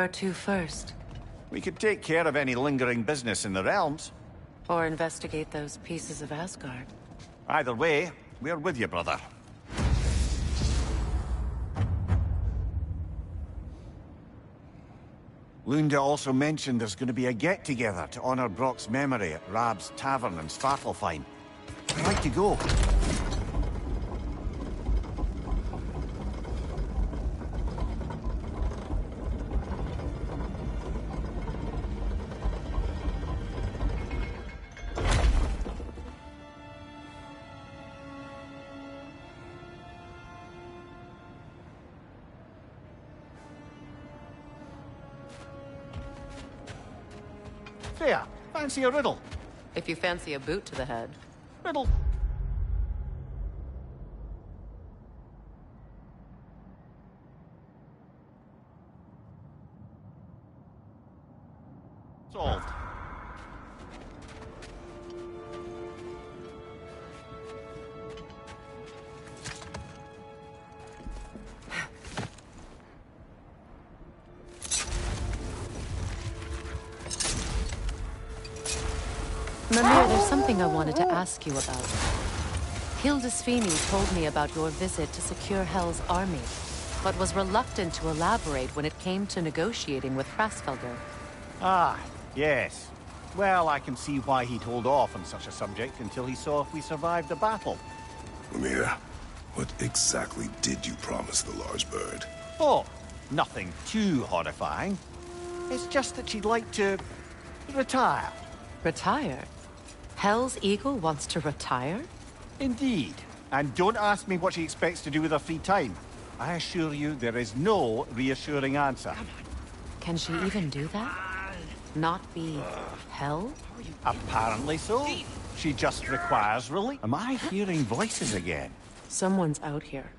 Where to first? We could take care of any lingering business in the realms. Or investigate those pieces of Asgard? Either way, we're with you, brother. Lunda also mentioned there's going to be a get-together to honor Brock's memory at Rab's Tavern in Svartalfheim. I'd like to go. Freya, fancy a riddle? If you fancy a boot to the head. Riddle. Solved. Mimir, there's something I wanted to ask you about. Hildisvini told me about your visit to secure Hel's army, but was reluctant to elaborate when it came to negotiating with Hrasfelder. Ah, yes. Well, I can see why he'd hold off on such a subject until he saw if we survived the battle. Mimir, what exactly did you promise the large bird? Oh, nothing too horrifying. It's just that she'd like to retire. Retire? Hel's eagle wants to retire? Indeed. And don't ask me what she expects to do with her free time. I assure you there is no reassuring answer. Can she even do that? Not be Hel? Apparently so. She just requires relief. Am I hearing voices again? Someone's out here.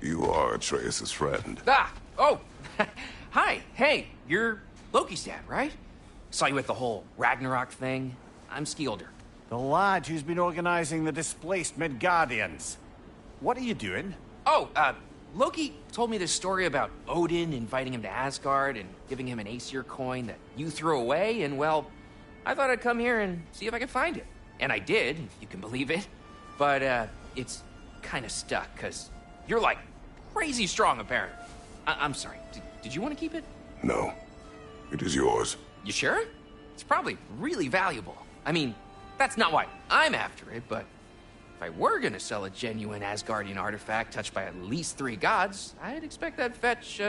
You are Atreus' friend. Ah! Oh! Hi! Hey! You're Loki's dad, right? Saw you at the whole Ragnarok thing. I'm Skilder. The lad who's been organizing the displaced Midgardians. What are you doing? Oh, Loki told me this story about Odin inviting him to Asgard and giving him an Aesir coin that you threw away, and well, I thought I'd come here and see if I could find it. And I did, if you can believe it. But, it's kind of stuck, because you're, like, crazy strong, apparently. I'm sorry, did you want to keep it? No. It is yours. You sure? It's probably really valuable. I mean, that's not why I'm after it, but if I were gonna sell a genuine Asgardian artifact touched by at least 3 gods, I'd expect that'd fetch,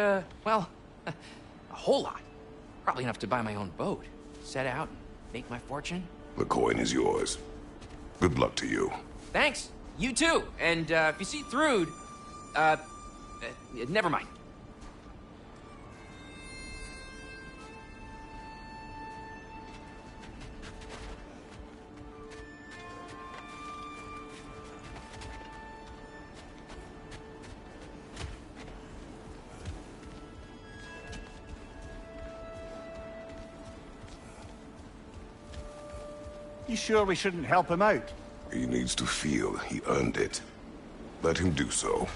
well, a whole lot. Probably enough to buy my own boat, set out, and make my fortune. The coin is yours. Good luck to you. Thanks. You too. And, if you see Thrud, never mind. You sure we shouldn't help him out? He needs to feel he earned it. Let him do so.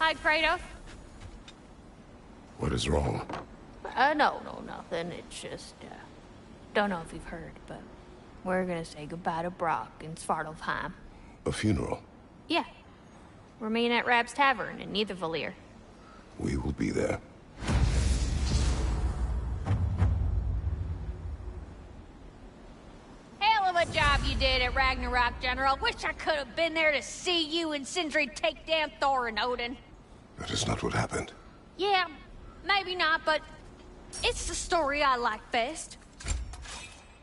Hi, Kratos. What is wrong? No, nothing. It's just, Don't know if you've heard, but we're gonna say goodbye to Brock in Svartalfheim. A funeral? Yeah. We're meeting at Rab's Tavern in Nidavellir. We will be there. Hell of a job you did at Ragnarok, General. Wish I could have been there to see you and Sindri take down Thor and Odin. That is not what happened. Yeah, maybe not, but it's the story I like best.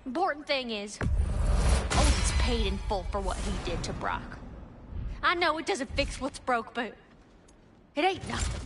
Important thing is, Odin's paid in full for what he did to Brock. I know it doesn't fix what's broke, but it ain't nothing.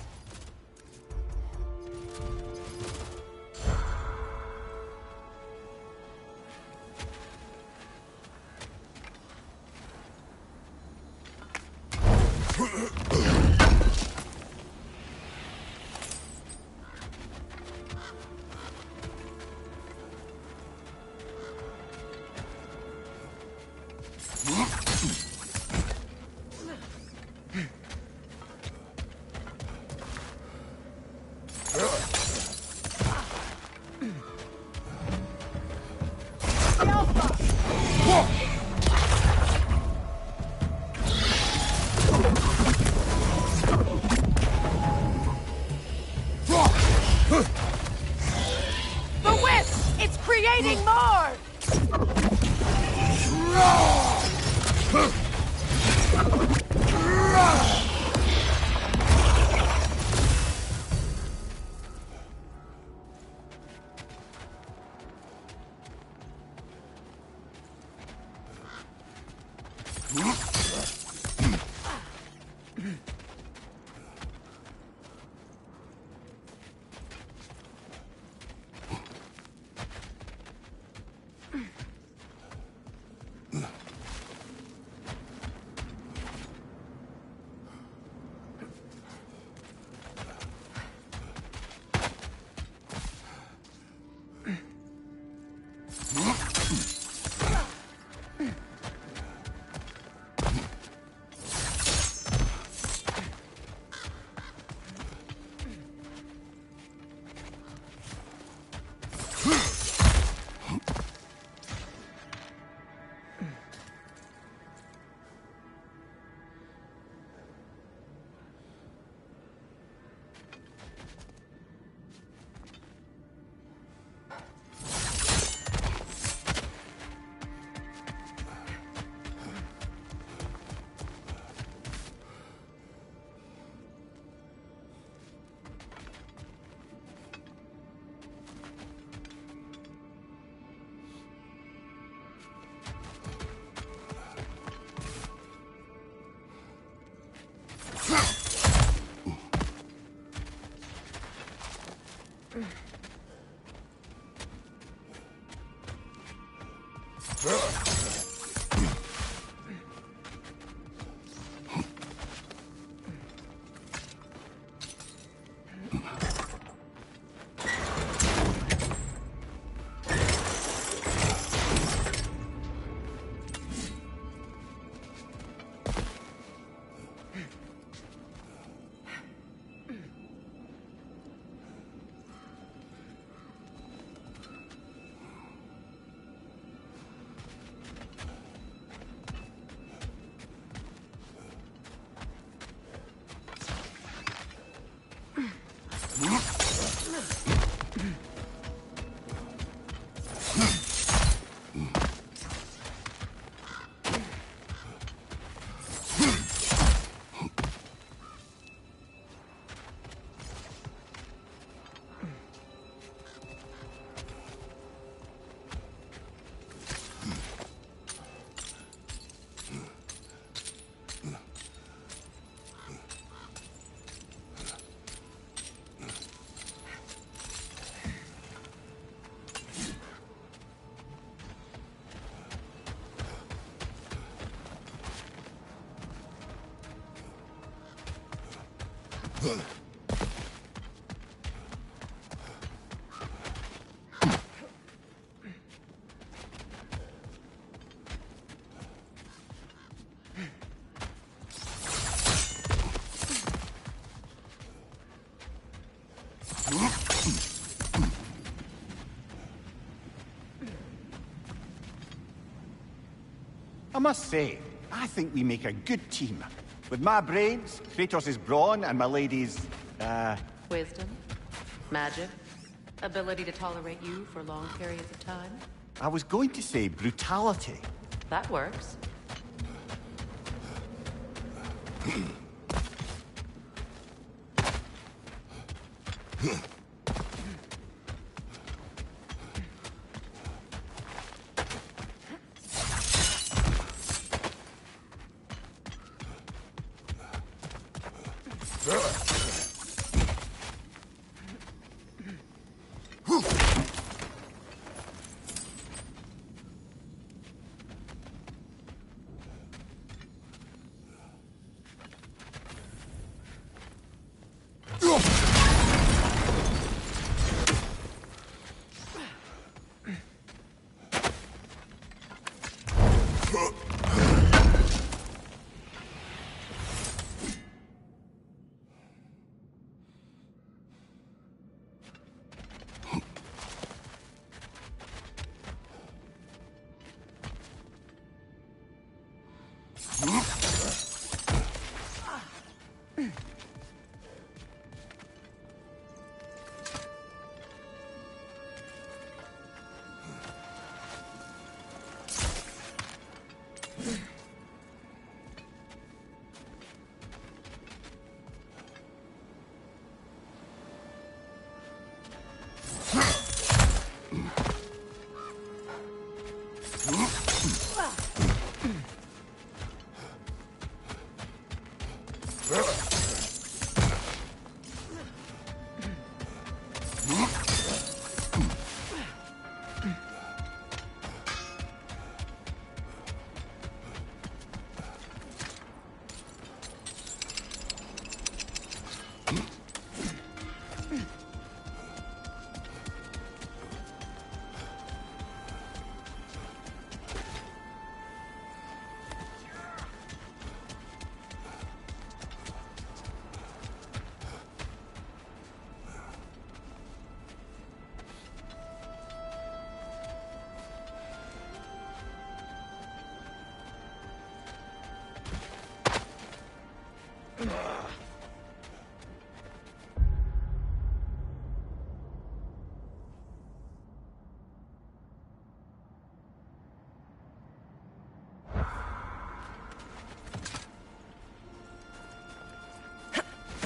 must say, I think we make a good team. With my brains, Kratos' brawn, and my lady's, Wisdom, magic, ability to tolerate you for long periods of time. I was going to say brutality. That works.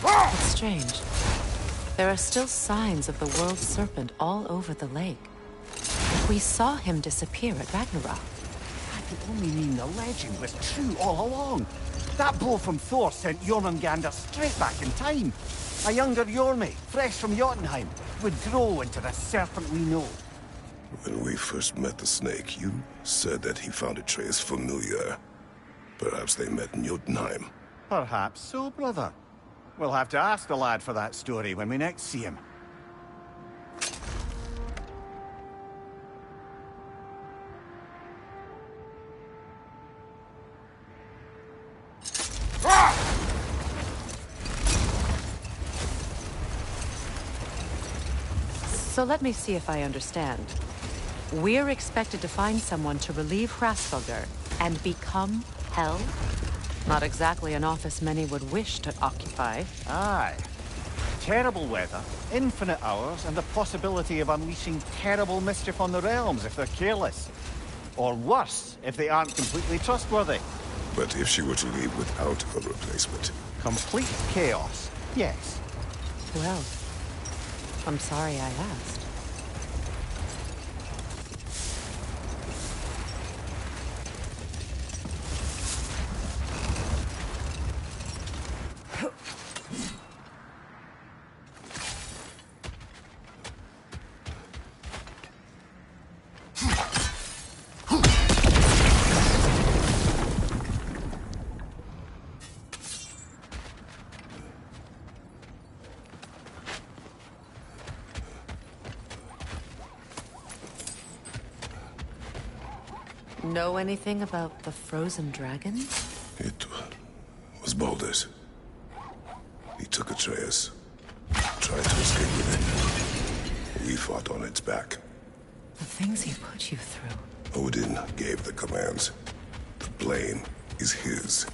It's strange. There are still signs of the world serpent all over the lake. We saw him disappear at Ragnarok. That could only mean the legend was true all along. That blow from Thor sent Jormungandr straight back in time. A younger Jormi, fresh from Jotunheim, would grow into the serpent we know. When we first met the snake, you said that he found Atreus familiar. Perhaps they met in Jotunheim. Perhaps so, brother. We'll have to ask the lad for that story when we next see him. So let me see if I understand. We're expected to find someone to relieve Hraesvelgr and become Hel? Not exactly an office many would wish to occupy. Aye. Terrible weather, infinite hours, and the possibility of unleashing terrible mischief on the realms if they're careless. Or worse, if they aren't completely trustworthy. But if she were to leave without a replacement? Complete chaos, yes. Well, I'm sorry I asked. Know anything about the frozen dragon? It was Baldur's. He took Atreus, tried to escape with it. We fought on its back. The things he put you through. Odin gave the commands. The blame is his.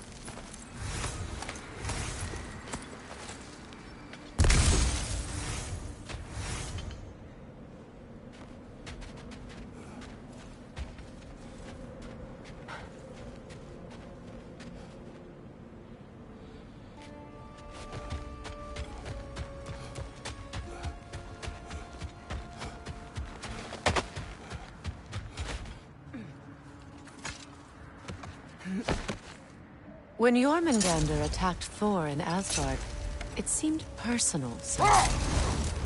When Jormungandr attacked Thor in Asgard, it seemed personal, so...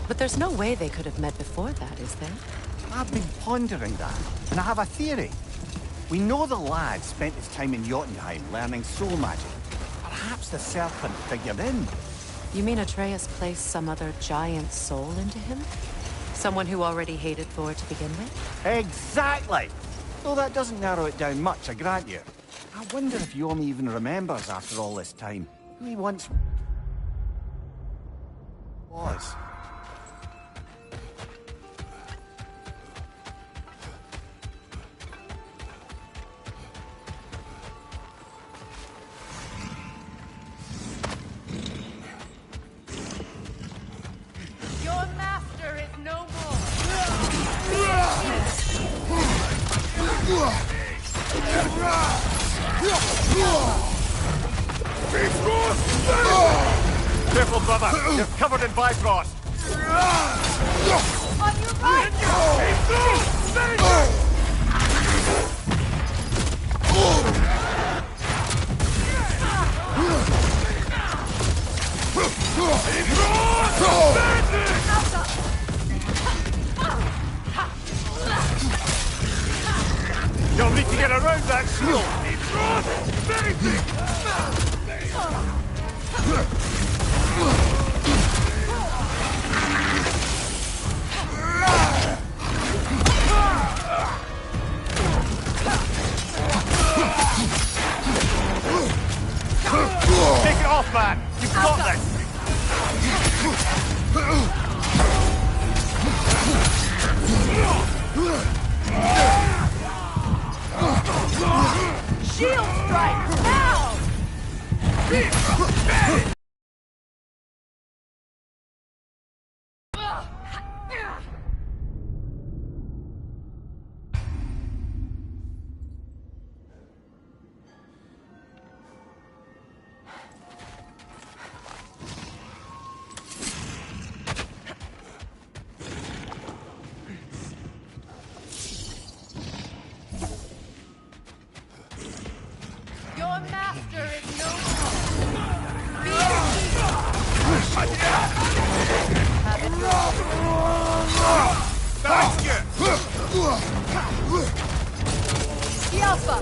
But there's no way they could have met before that, is there? I've been pondering that, and I have a theory. We know the lad spent his time in Jotunheim learning soul magic. Perhaps the serpent figured in. You mean Atreus placed some other giant soul into him? Someone who already hated Thor to begin with? Exactly! Though that doesn't narrow it down much, I grant you. I wonder if Jorm even remembers after all this time who he once was. Your master is no more! Careful, brother! You're covered in Bifrost! On your right! You'll need to get around that shield! Take it off, man! You've got this! Shield strike! Now! Your master is no more. Have it Thank you! the Alpha!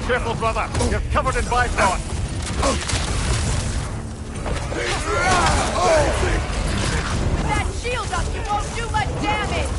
Careful, brother! You're covered in Bifrost! That shield up, you won't do much damage!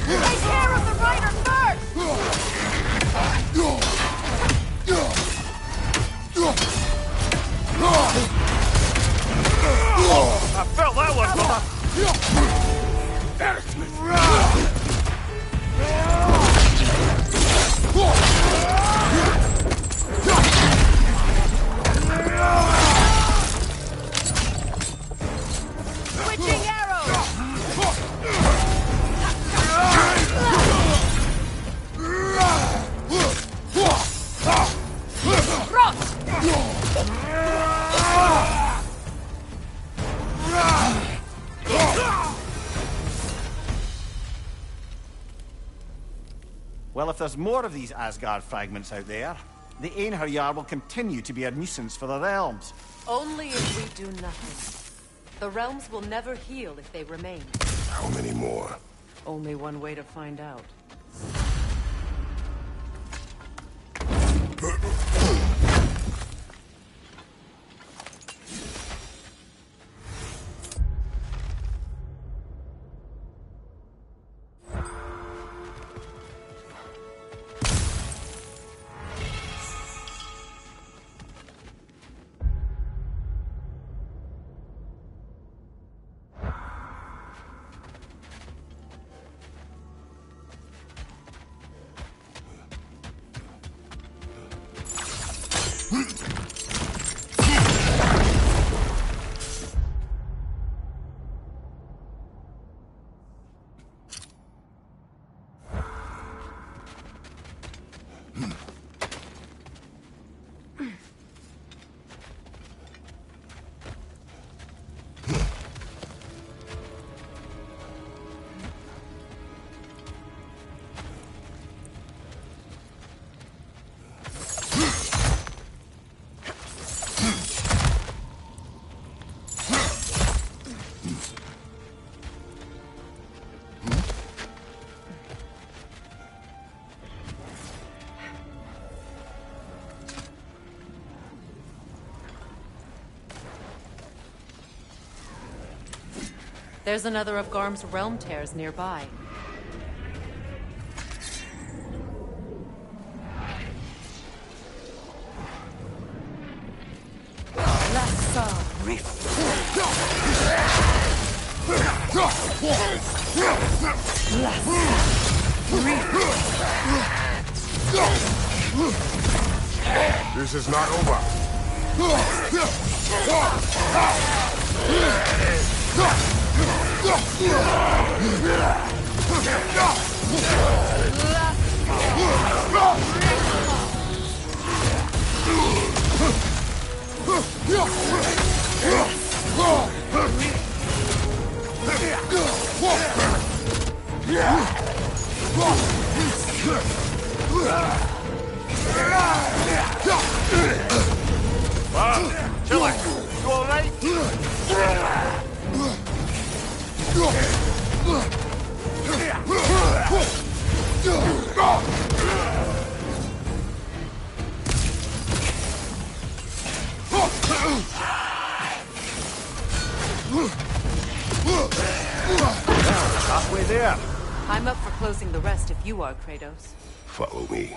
Take care of the rider first! I felt that one, brother! Switching arrows! Cross! Well, if there's more of these Asgard fragments out there, the Einherjar will continue to be a nuisance for the realms. Only if we do nothing. The realms will never heal if they remain. How many more? Only one way to find out. There's another of Garm's Hel Tears nearby. This is not over. Kill it! You alright? Halfway there. I'm up for closing the rest if you are, Kratos. Follow me.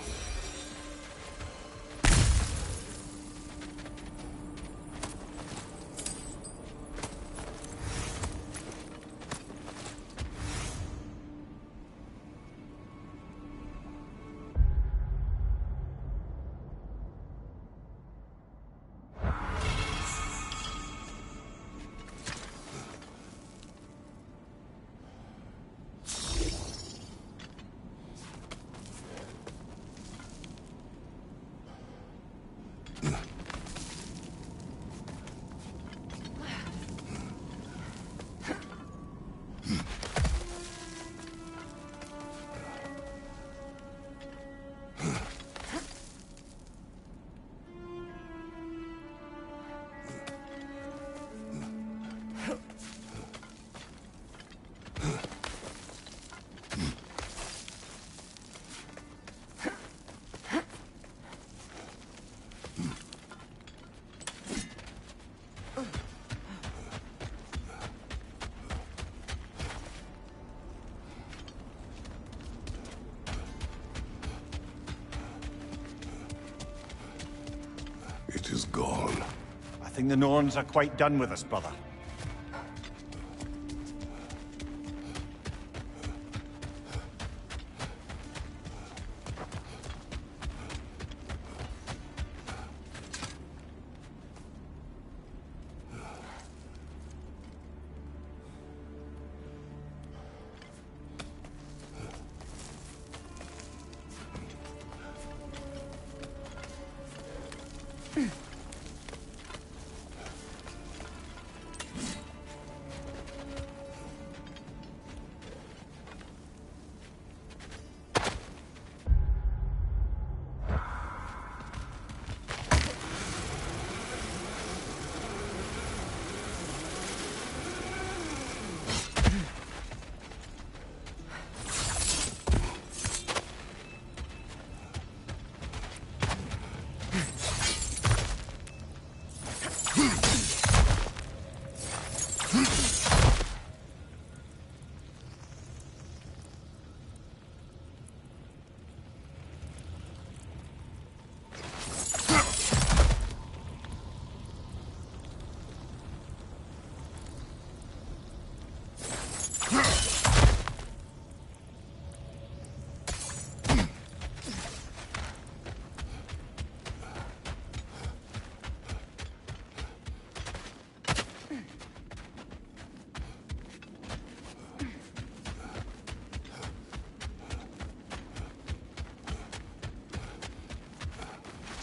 It is gone. I think the Norns are quite done with us, brother.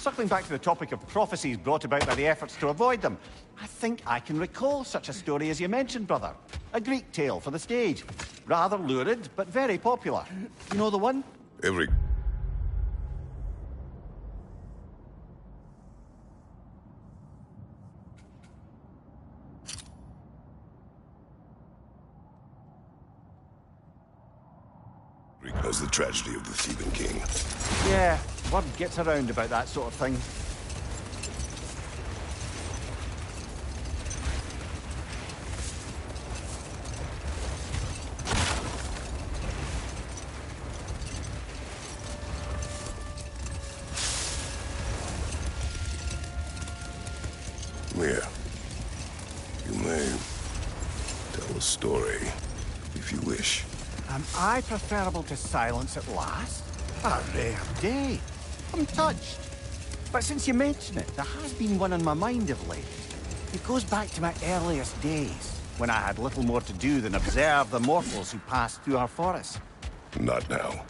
Circling back to the topic of prophecies brought about by the efforts to avoid them, I think I can recall such a story as you mentioned, brother. A Greek tale for the stage. Rather lurid, but very popular. You know the one? Every... knows the tragedy of the Theban king. Yeah, word gets around about that sort of thing. Here. You may tell a story, if you wish. Am I preferable to silence at last? A rare day. I'm touched. But since you mention it, there has been one on my mind of late. It goes back to my earliest days, when I had little more to do than observe the mortals who passed through our forest. Not now.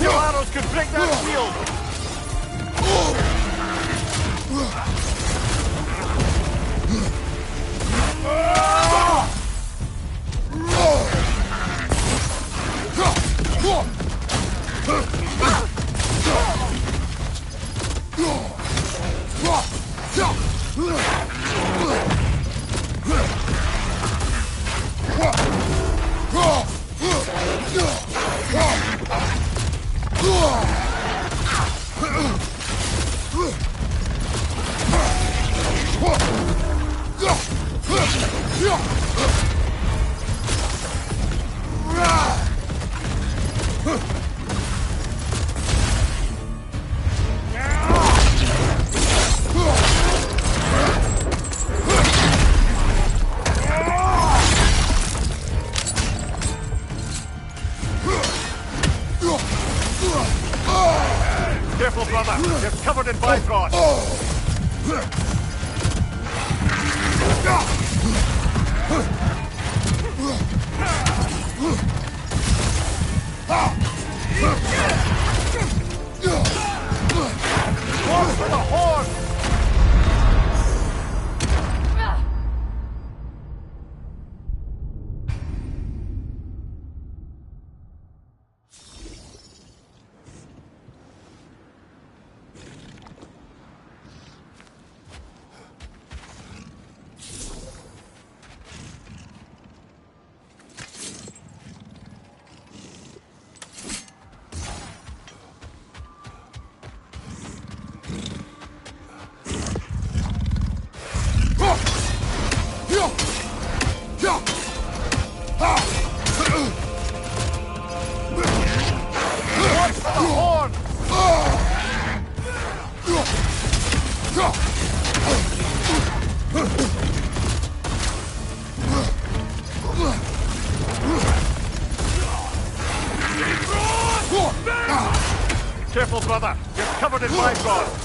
Your arrows could break that shield! Careful, brother. They're covered in Bifrost. Horse for the horse! Careful, brother. You're covered in Bifrost.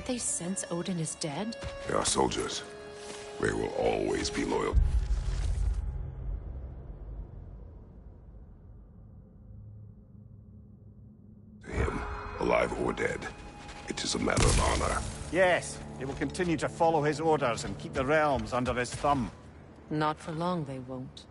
they sense Odin is dead? They are soldiers. They will always be loyal to him, alive or dead. It is a matter of honor. Yes, they will continue to follow his orders and keep the realms under his thumb. Not for long, they won't.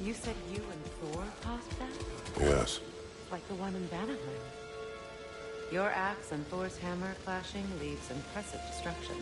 You said you and Thor passed that? Yes. Like the one in Vanaheim. Your axe and Thor's hammer clashing leaves impressive destruction.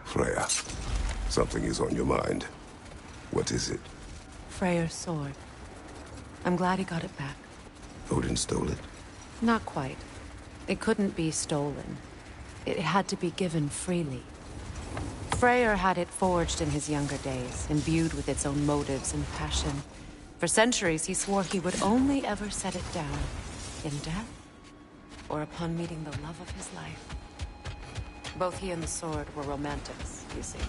Freya, something is on your mind. What is it? Freyr's sword. I'm glad he got it back. Odin stole it? Not quite. It couldn't be stolen. It had to be given freely. Freyr had it forged in his younger days, imbued with its own motives and passion. For centuries, he swore he would only ever set it down in death or upon meeting the love of his life. Both he and the sword were romantics, you see.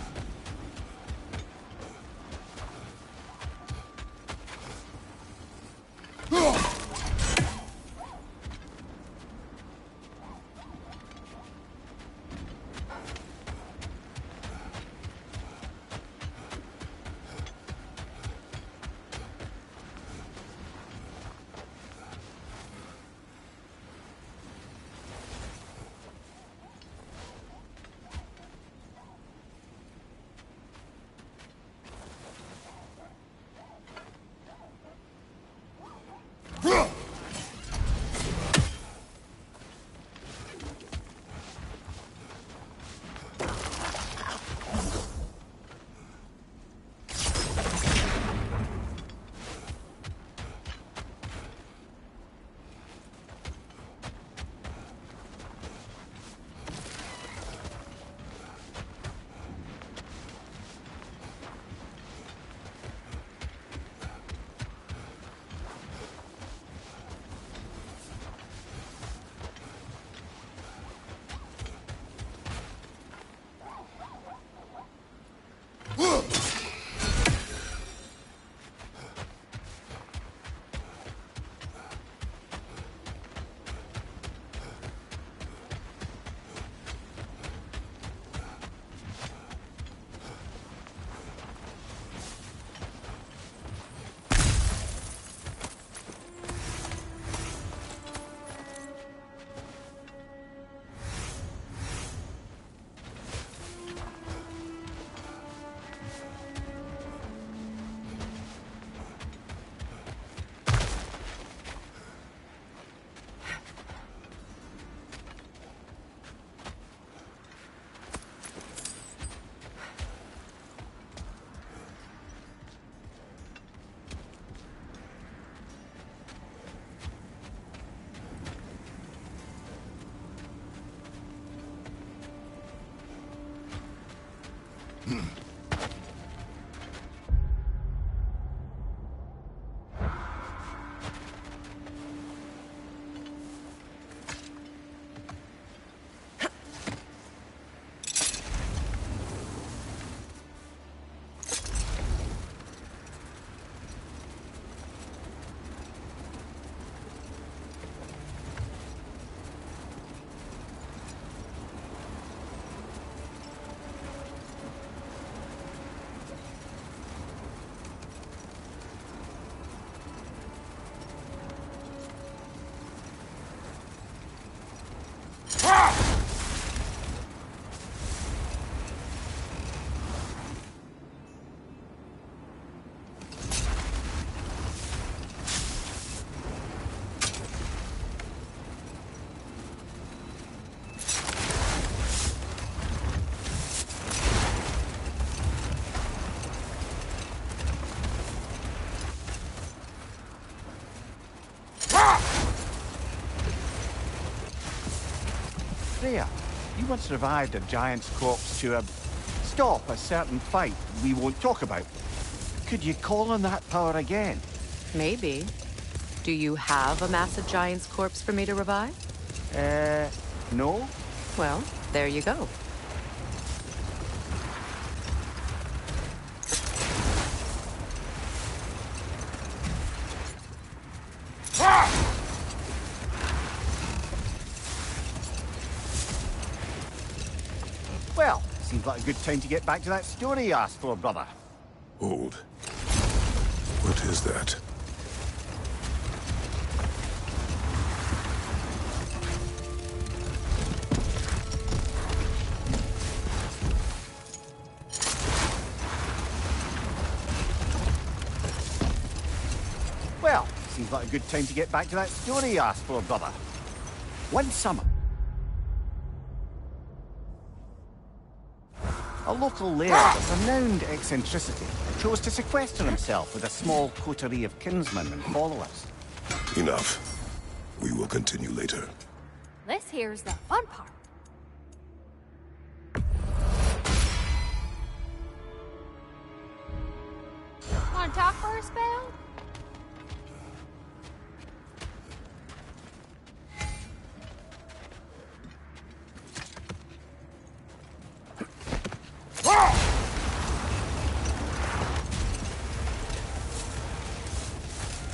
Freya, you once revived a giant's corpse to stop a certain fight we won't talk about. Could you call on that power again? Maybe. Do you have a massive giant's corpse for me to revive? No? Well, there you go. Well, seems like a good time to get back to that story you asked for, brother. Hold. What is that? Well, seems like a good time to get back to that story you asked for, brother. One summer, a local laird of renowned eccentricity chose to sequester himself with a small coterie of kinsmen and followers. Enough. We will continue later. This here's the fun part. Wanna talk for a spell?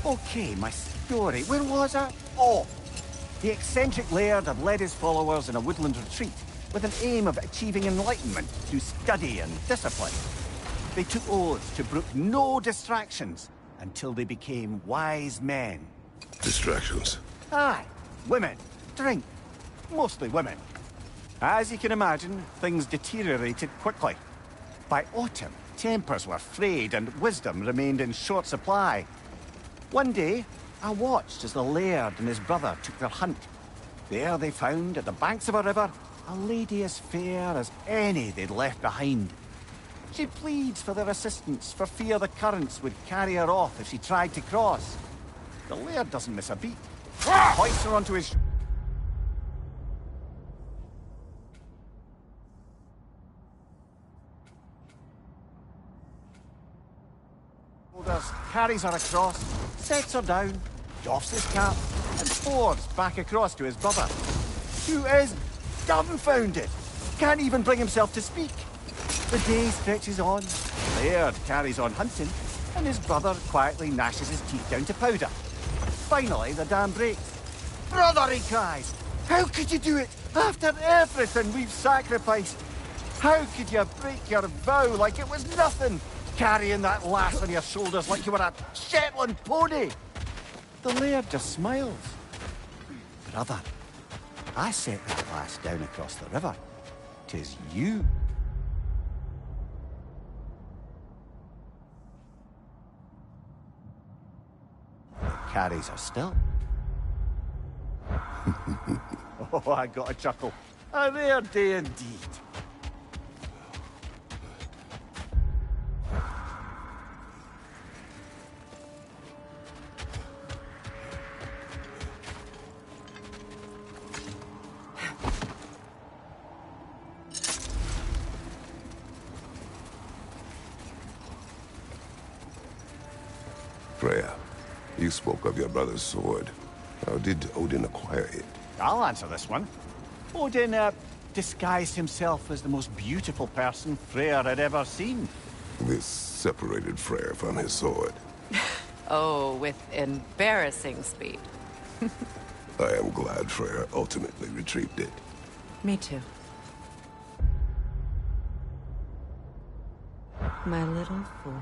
Okay, my story. Where was I? Oh! The eccentric laird had led his followers in a woodland retreat with an aim of achieving enlightenment through study and discipline. They took oaths to brook no distractions until they became wise men. Distractions. Aye, women, drink, mostly women. As you can imagine, things deteriorated quickly. By autumn, tempers were frayed and wisdom remained in short supply. One day, I watched as the laird and his brother took their hunt. There they found, at the banks of a river, a lady as fair as any they'd left behind. She pleads for their assistance for fear the currents would carry her off if she tried to cross. The laird doesn't miss a beat. He hoists her onto his shoulders, carries her across, sets her down, doffs his cap, and fords back across to his brother, who is dumbfounded, can't even bring himself to speak. The day stretches on, Laird carries on hunting, and his brother quietly gnashes his teeth down to powder. Finally, the dam breaks. "Brother," he cries, "how could you do it after everything we've sacrificed? How could you break your vow like it was nothing, carrying that lass on your shoulders like you were a Shetland pony?" The laird just smiles. "Brother, I set that lass down across the river. 'Tis you." Carries her still. Oh, I got a chuckle. A rare day indeed. Freya, you spoke of your brother's sword. How did Odin acquire it? I'll answer this one. Odin, disguised himself as the most beautiful person Freyr had ever seen. This separated Freyr from his sword. Oh, with embarrassing speed. I am glad Freyr ultimately retrieved it. Me too. My little fool.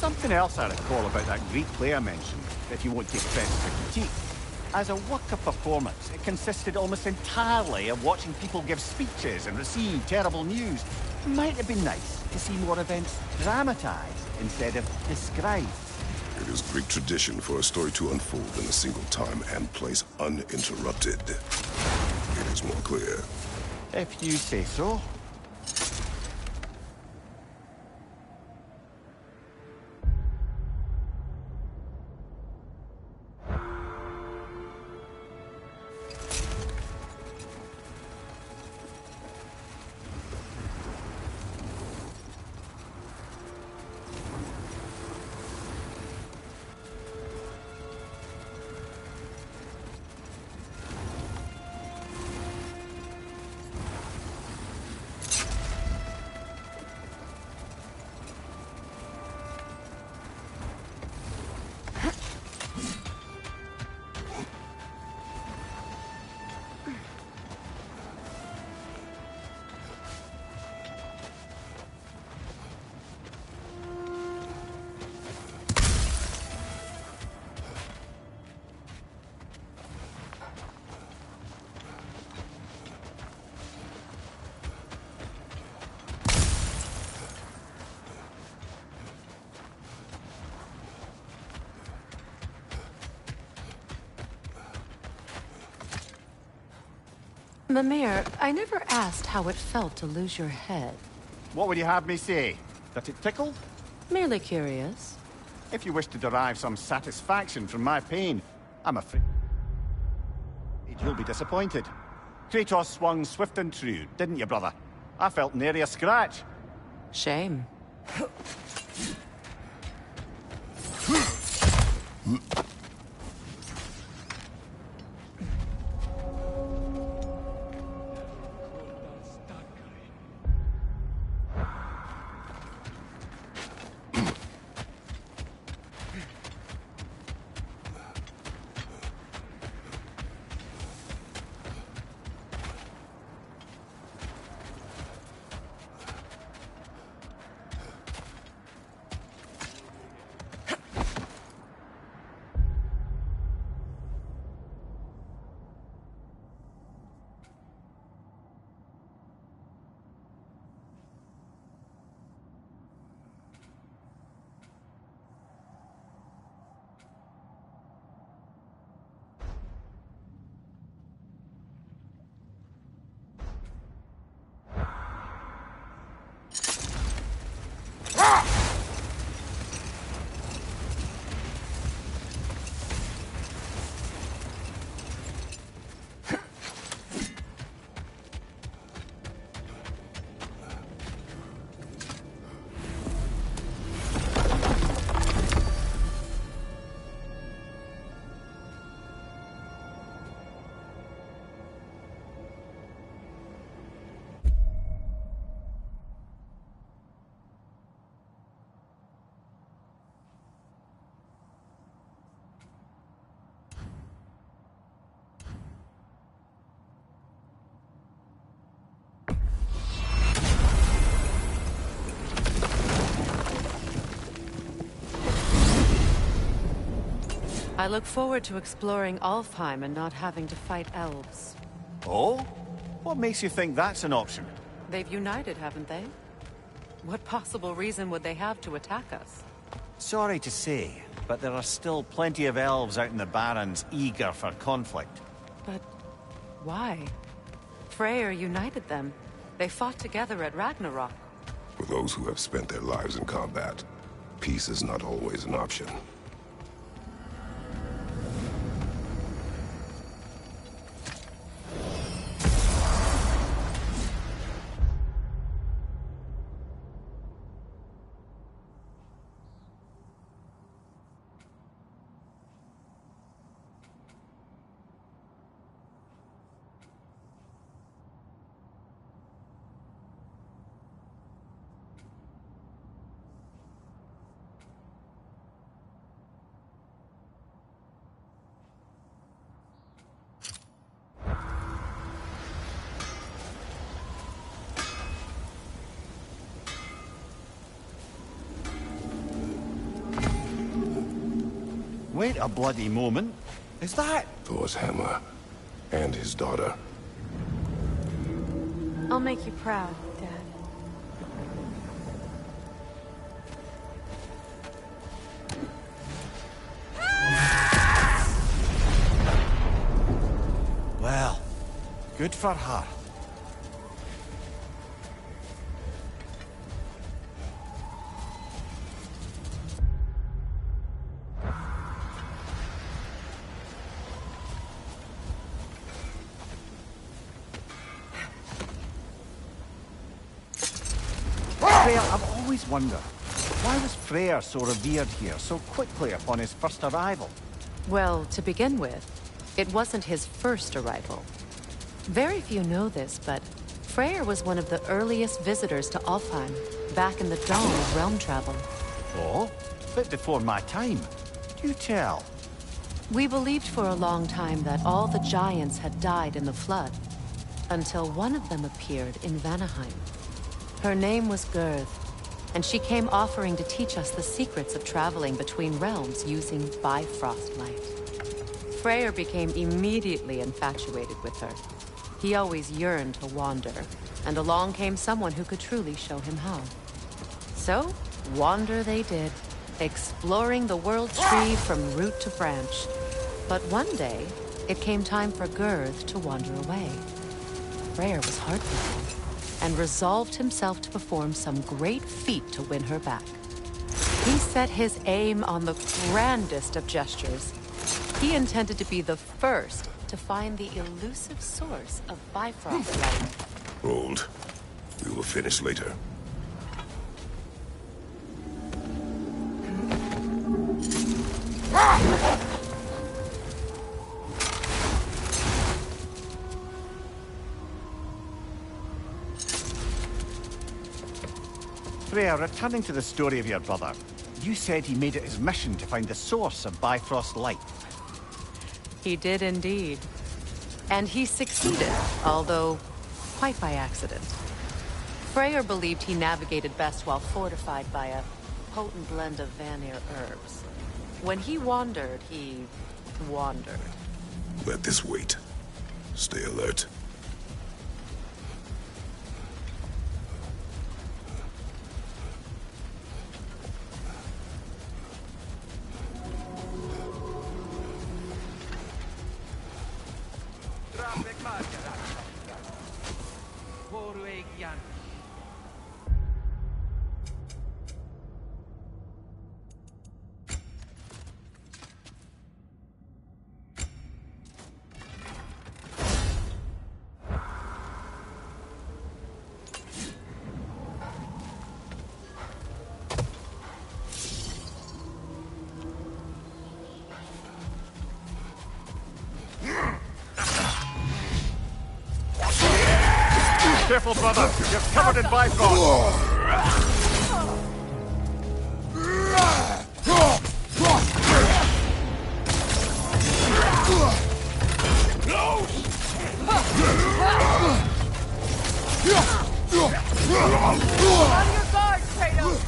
something else I recall about that Greek play I mentioned, if you won't take offense to critique. As a work of performance, it consisted almost entirely of watching people give speeches and receive terrible news. Might have been nice to see more events dramatized instead of described. It is Greek tradition for a story to unfold in a single time and place uninterrupted. It is more clear. If you say so. Mimir, I never asked how it felt to lose your head. What would you have me say? That it tickled? Merely curious. If you wish to derive some satisfaction from my pain, I'm afraid you'll be disappointed. Kratos swung swift and true, didn't you, brother? I felt nary a scratch. Shame. I look forward to exploring Alfheim and not having to fight elves. Oh? What makes you think that's an option? They've united, haven't they? What possible reason would they have to attack us? Sorry to say, but there are still plenty of elves out in the Barrens eager for conflict. But why? Freyr united them. They fought together at Ragnarok. For those who have spent their lives in combat, peace is not always an option. Wait a bloody moment. Is that... Thor's hammer. And his daughter. I'll make you proud, Dad. Well, good for her. Freya, I've always wondered, why was Freyr so revered here so quickly upon his first arrival? Well, to begin with, it wasn't his first arrival. Very few know this, but Freyr was one of the earliest visitors to Alfheim, back in the dawn of realm travel. Oh, a bit before my time. Do tell. We believed for a long time that all the giants had died in the flood, until one of them appeared in Vanaheim. Her name was Gerd, and she came offering to teach us the secrets of traveling between realms using Bifrost light. Freyr became immediately infatuated with her. He always yearned to wander, and along came someone who could truly show him how. So, wander they did, exploring the world tree from root to branch. But one day, it came time for Gerd to wander away. Freyr was heartbroken, and resolved himself to perform some great feat to win her back. He set his aim on the grandest of gestures. He intended to be the first to find the elusive source of Bifrost light. Hold. We will finish later. Freya, returning to the story of your brother, you said he made it his mission to find the source of Bifrost light. He did indeed. And he succeeded, although quite by accident. Freyr believed he navigated best while fortified by a potent blend of Vanir herbs. When he wandered, he wandered. Let this wait. Stay alert. Careful, brother! You're covered in Bifrost! On your guard, Kratos!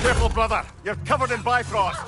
Careful, brother. You're covered in Bifrost.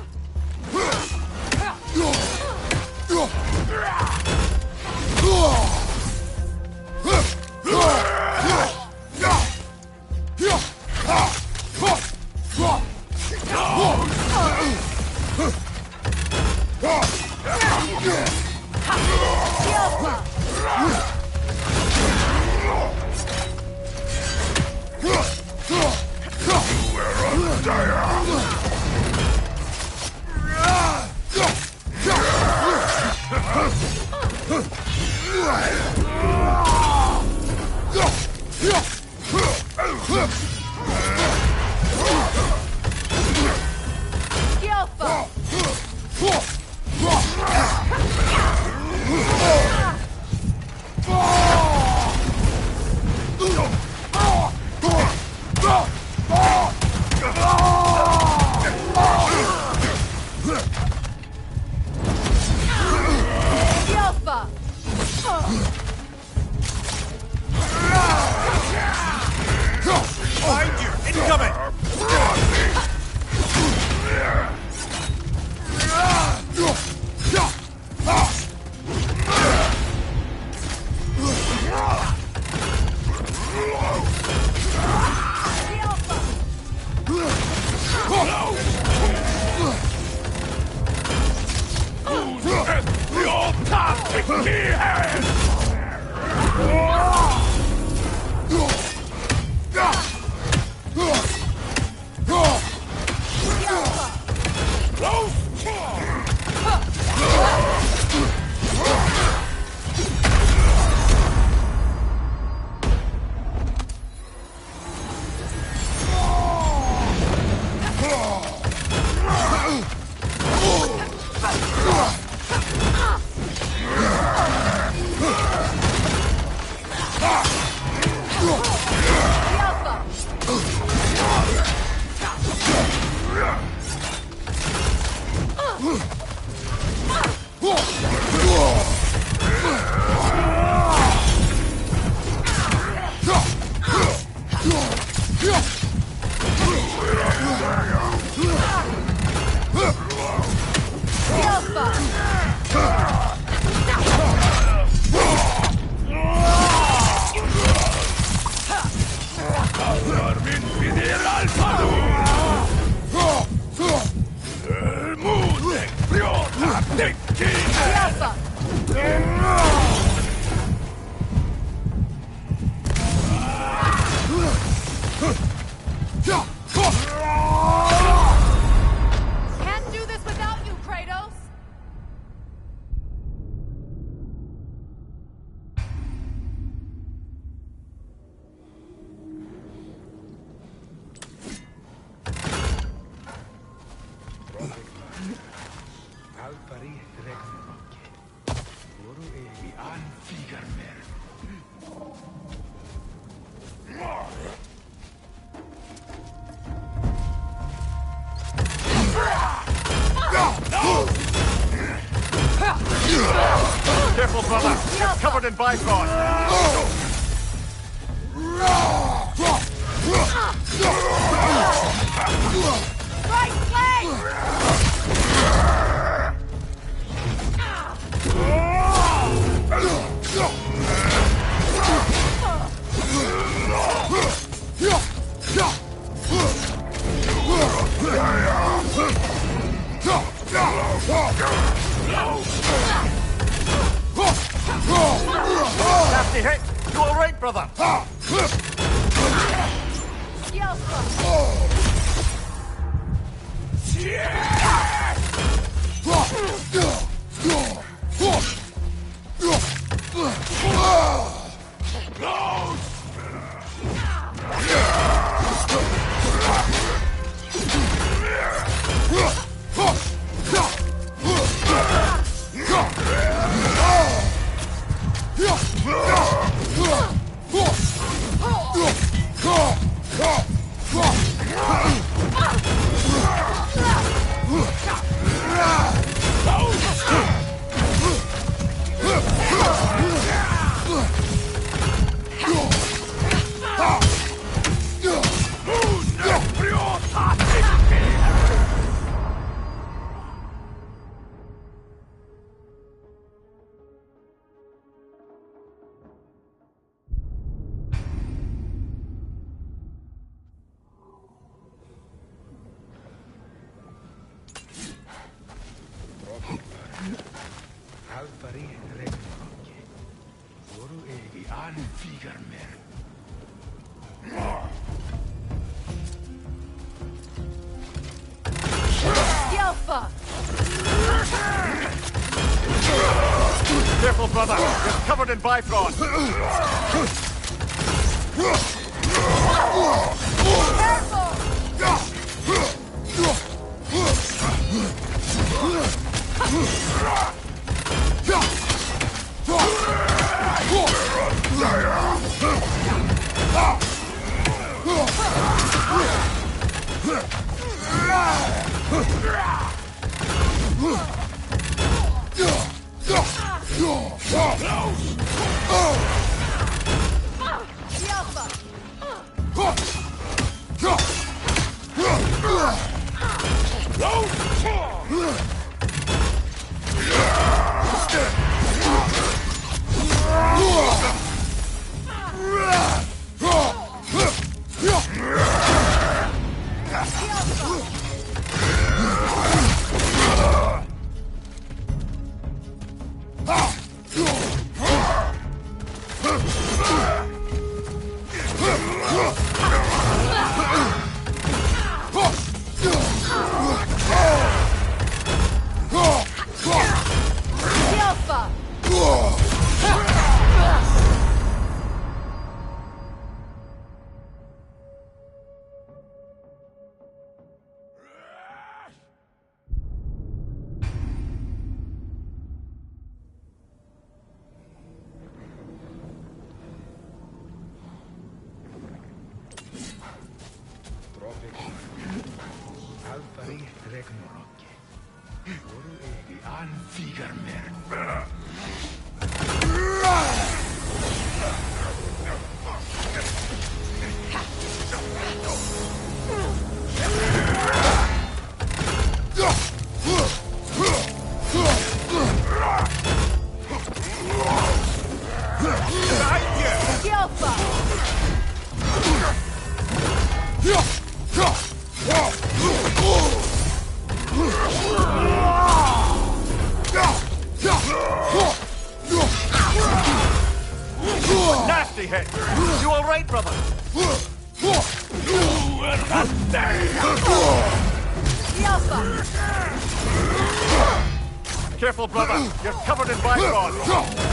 Can't do this without you, Kratos! Careful, brother. You're covered in Bifrost. Right leg! Nasty hit. You all right, brother? Careful, brother. You're covered in Bifrost. Nasty hit. You all right, brother? Careful, brother. You're covered in Bifrost.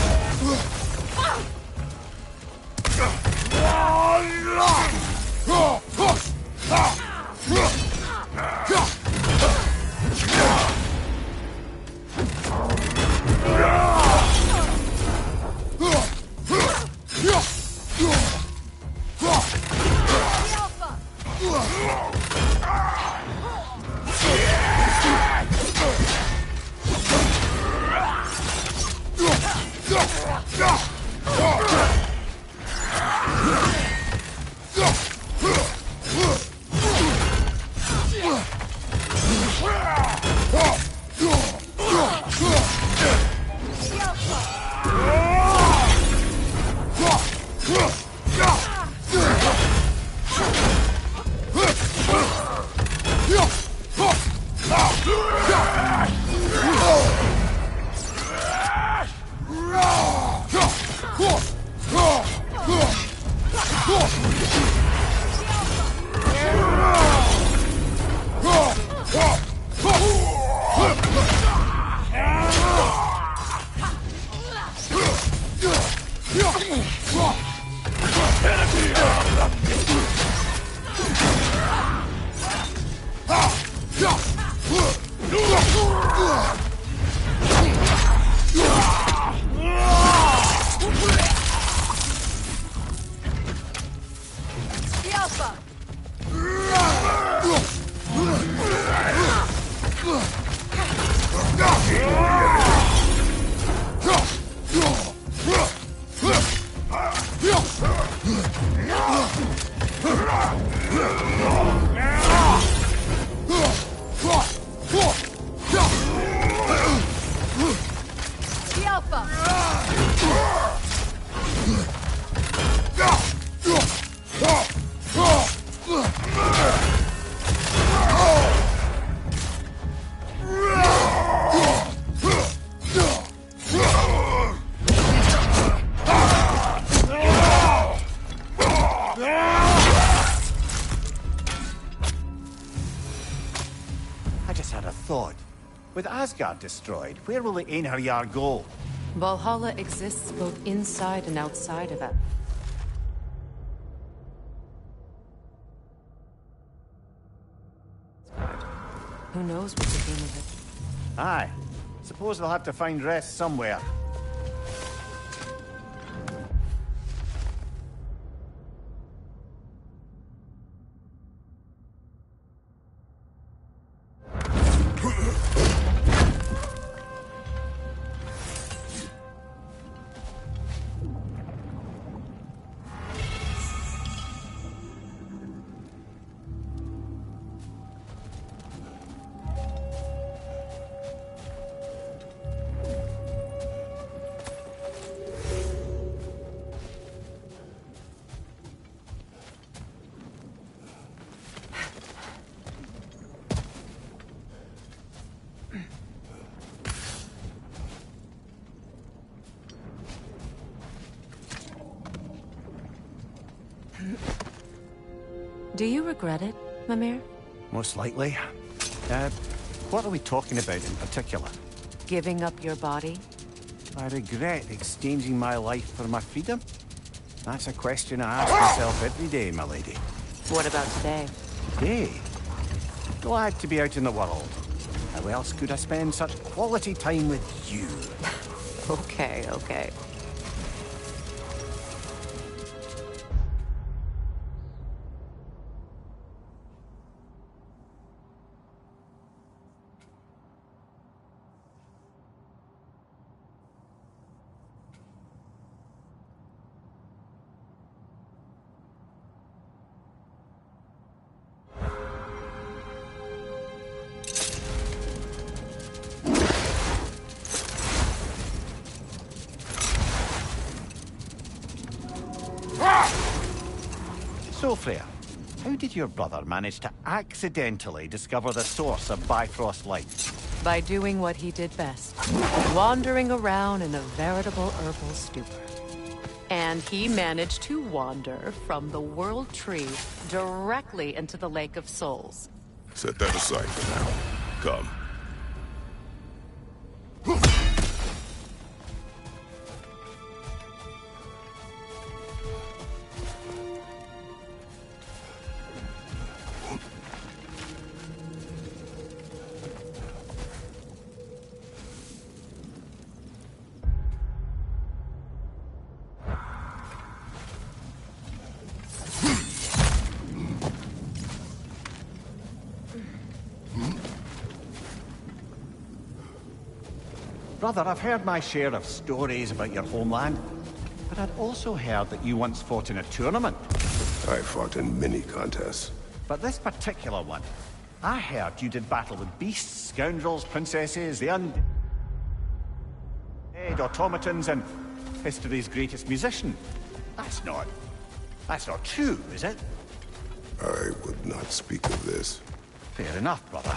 I just had a thought. With Asgard destroyed, where will the Einherjar go? Valhalla exists both inside and outside of it. Who knows what became of it? Aye. Suppose they'll have to find rest somewhere. Do you regret it, Mimir? Most likely. What are we talking about in particular? Giving up your body? I regret exchanging my life for my freedom? That's a question I ask myself every day, my lady. What about today? Today? Glad to be out in the world. How else could I spend such quality time with you? Okay, okay. So, Freya, how did your brother manage to accidentally discover the source of Bifrost light? By doing what he did best. Wandering around in a veritable herbal stupor. And he managed to wander from the World Tree directly into the Lake of Souls. Set that aside for now. Come. Brother, I've heard my share of stories about your homeland, but I'd also heard that you once fought in a tournament. I fought in many contests. But this particular one, I heard you did battle with beasts, scoundrels, princesses, the undead, automatons, and history's greatest musician. That's not true, is it? I would not speak of this. Fair enough, brother.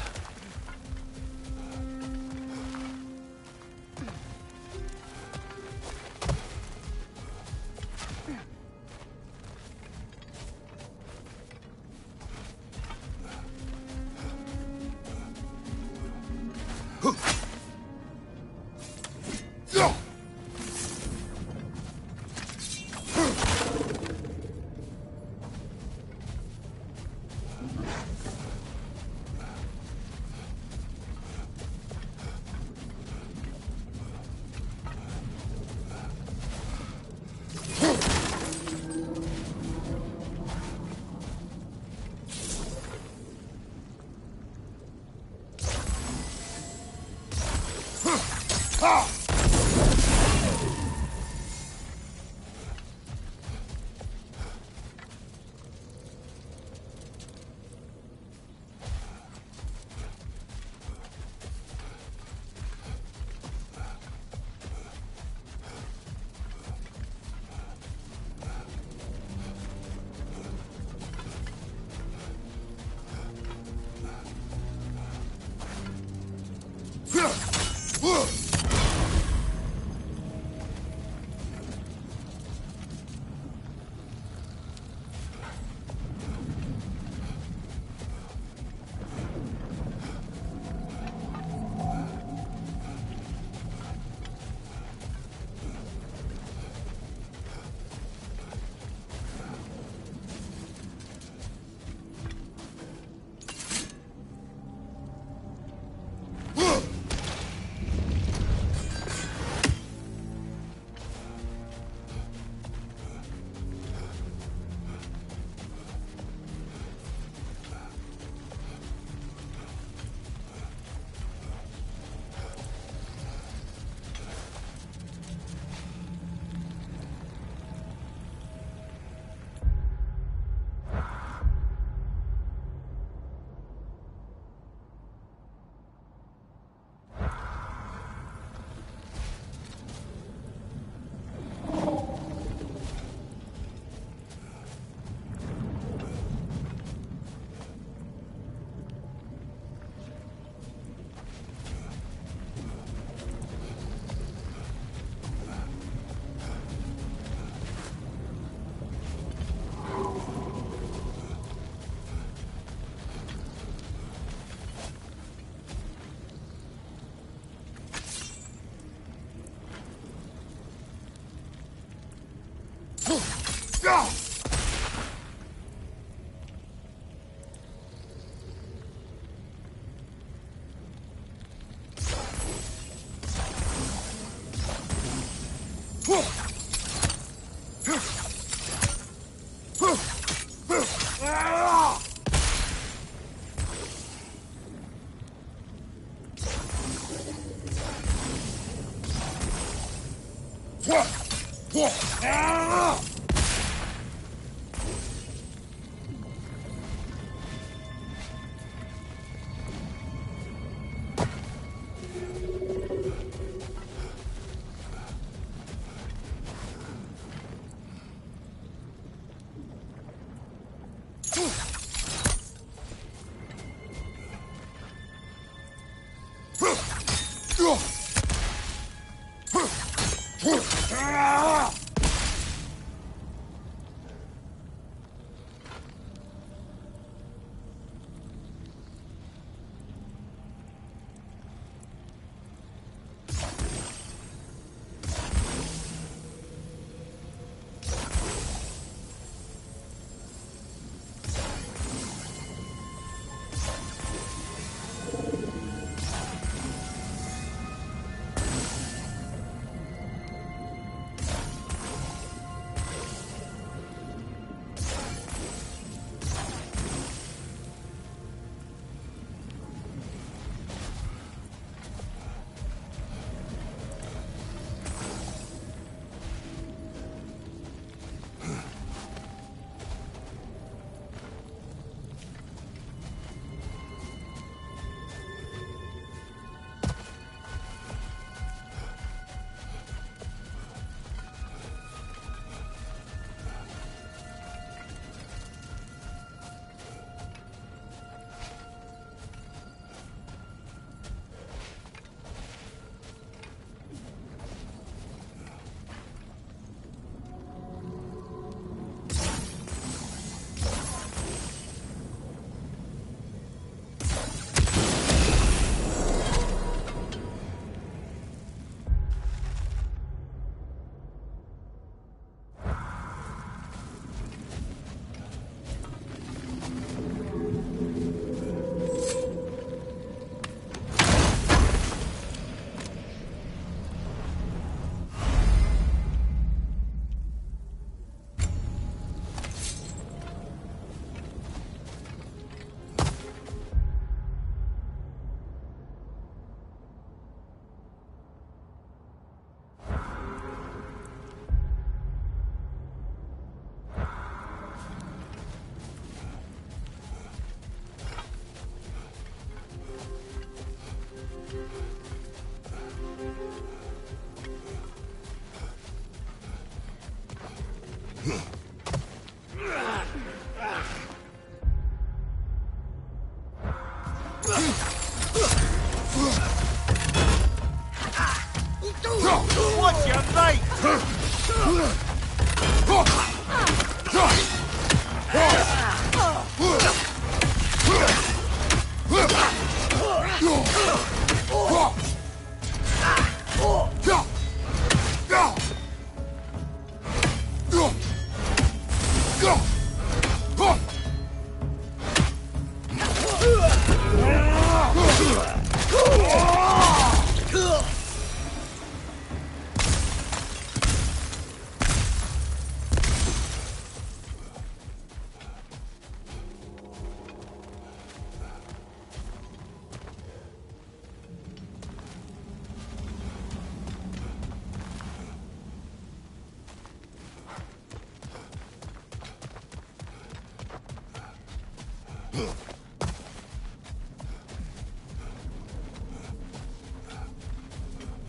What's your right?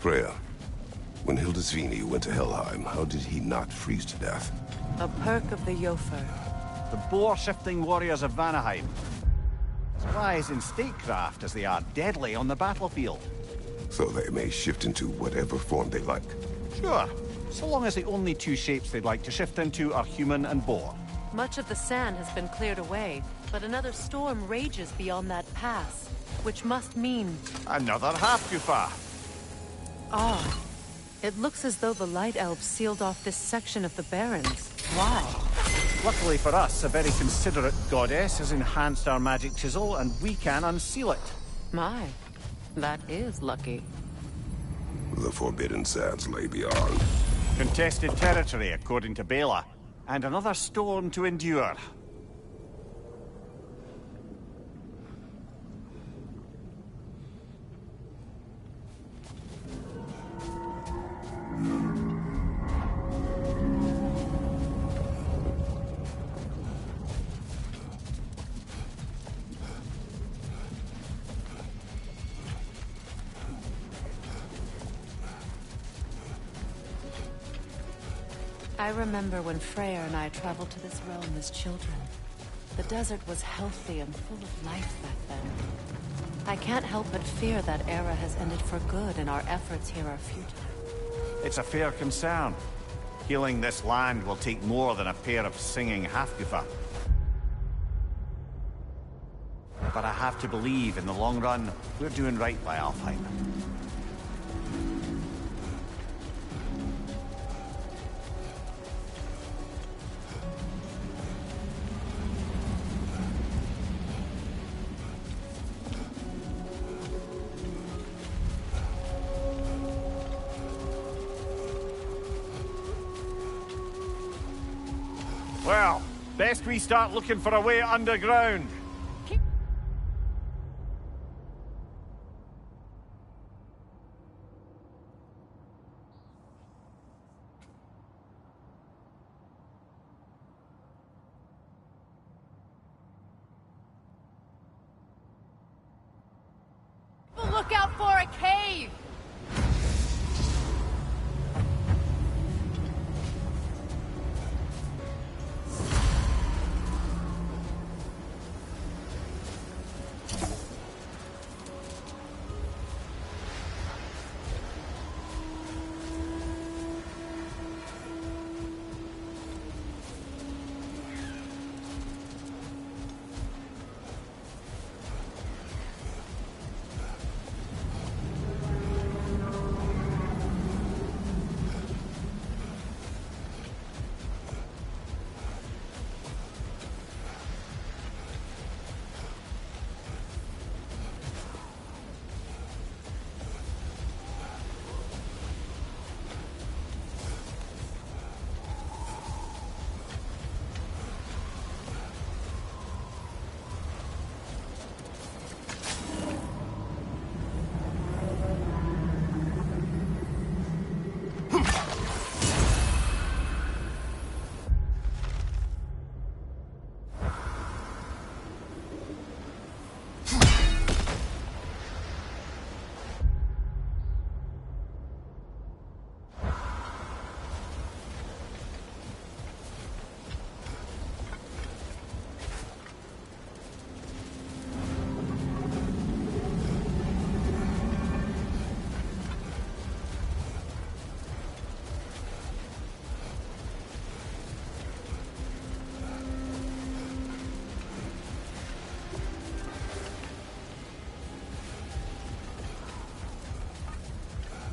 Freya, when Hildisvíni went to Helheim, how did he not freeze to death? A perk of the Jofur. The boar-shifting warriors of Vanaheim. As wise in statecraft as they are deadly on the battlefield. So they may shift into whatever form they like. Sure, so long as the only two shapes they'd like to shift into are human and boar. Much of the sand has been cleared away, but another storm rages beyond that pass, which must mean... Another half-Gufa. Ah, it looks as though the Light Elves sealed off this section of the Barrens. Why? Luckily for us, a very considerate goddess has enhanced our magic chisel, and we can unseal it. My, that is lucky. The Forbidden Sands lay beyond. Contested territory, according to Bela, and another storm to endure. I remember when Freyr and I traveled to this realm as children. The desert was healthy and full of life back then. I can't help but fear that era has ended for good and our efforts here are futile. It's a fair concern. Healing this land will take more than a pair of singing half-goofa. But I have to believe, in the long run, we're doing right by Alfheim. Well, best we start looking for a way underground. Look out for a cave!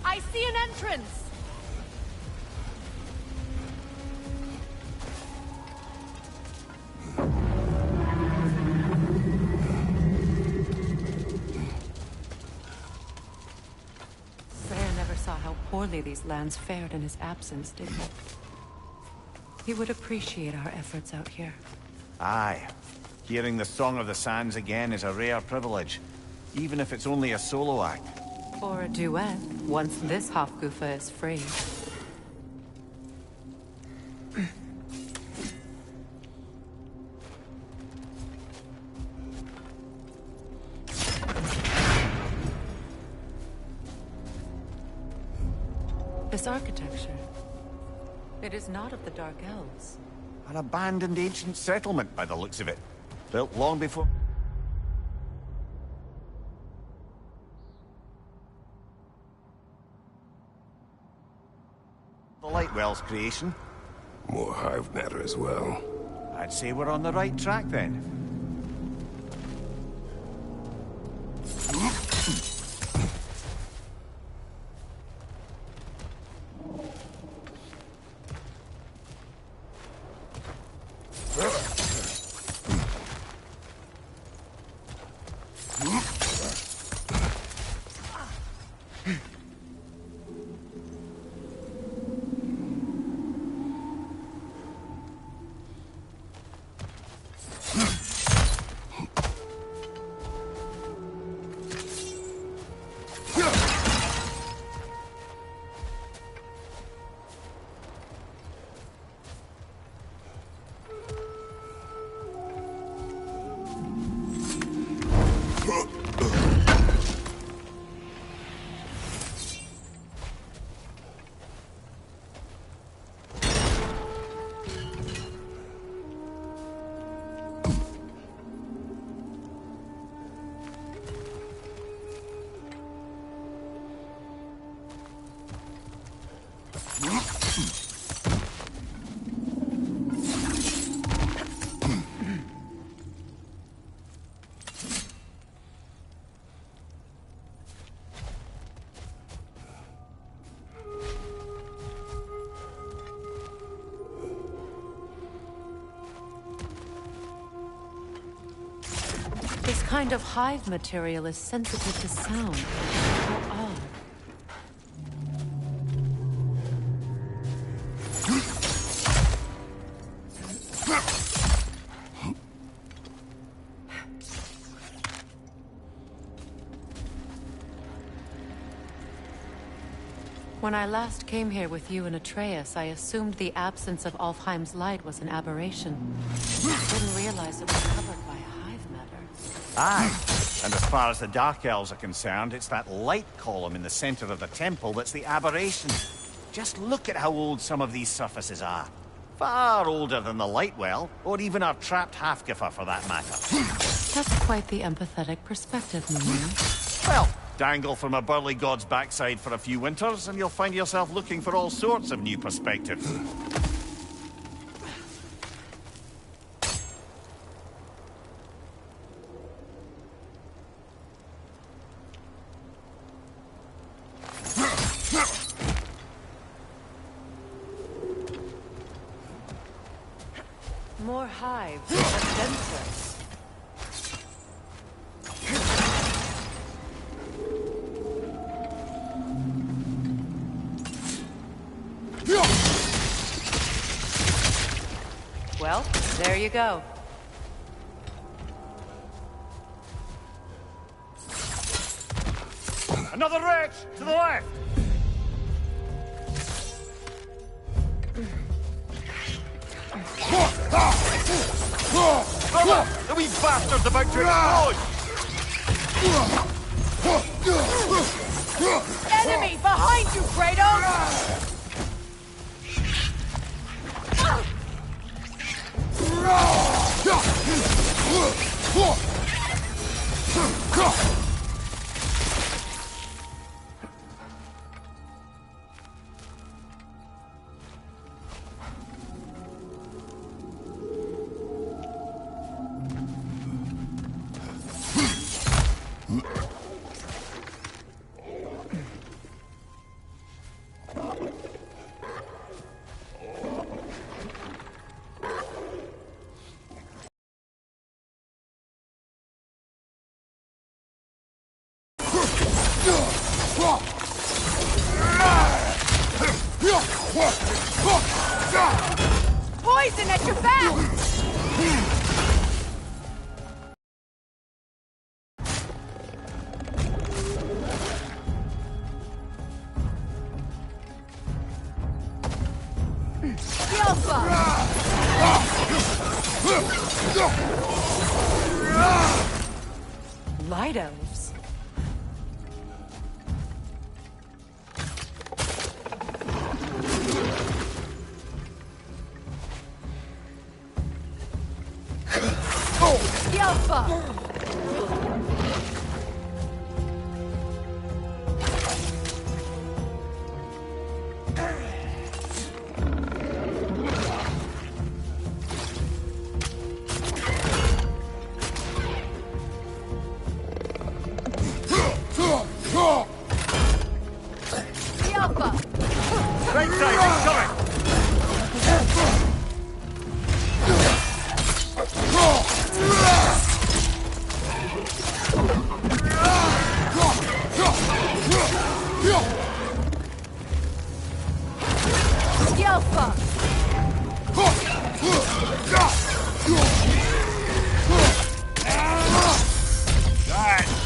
I see an entrance! Freyr never saw how poorly these lands fared in his absence, did he? He would appreciate our efforts out here. Aye. Hearing the Song of the Sands again is a rare privilege, even if it's only a solo act. Or a duet, once this Hofgufa is free. This architecture, it is not of the Dark Elves. An abandoned ancient settlement, by the looks of it. Built long before... the Lightwell's creation. More hive matter as well. I'd say we're on the right track then. This kind of hive material is sensitive to sound. How odd. When I last came here with you and Atreus, I assumed the absence of Alfheim's light was an aberration. Didn't realize it was covered by hive matter. Aye. And as far as the Dark Elves are concerned, it's that light column in the center of the temple that's the aberration. Just look at how old some of these surfaces are. Far older than the light well, or even our trapped Halfgiffer for that matter. That's quite the empathetic perspective, Mimir. Well, dangle from a burly god's backside for a few winters, and you'll find yourself looking for all sorts of new perspectives. More hives, but denser. Well, there you go. Another wretch! To the left! Brother! The wee bastard's about to explode! Enemy behind you, Kratos! Poison at your back! Light elves.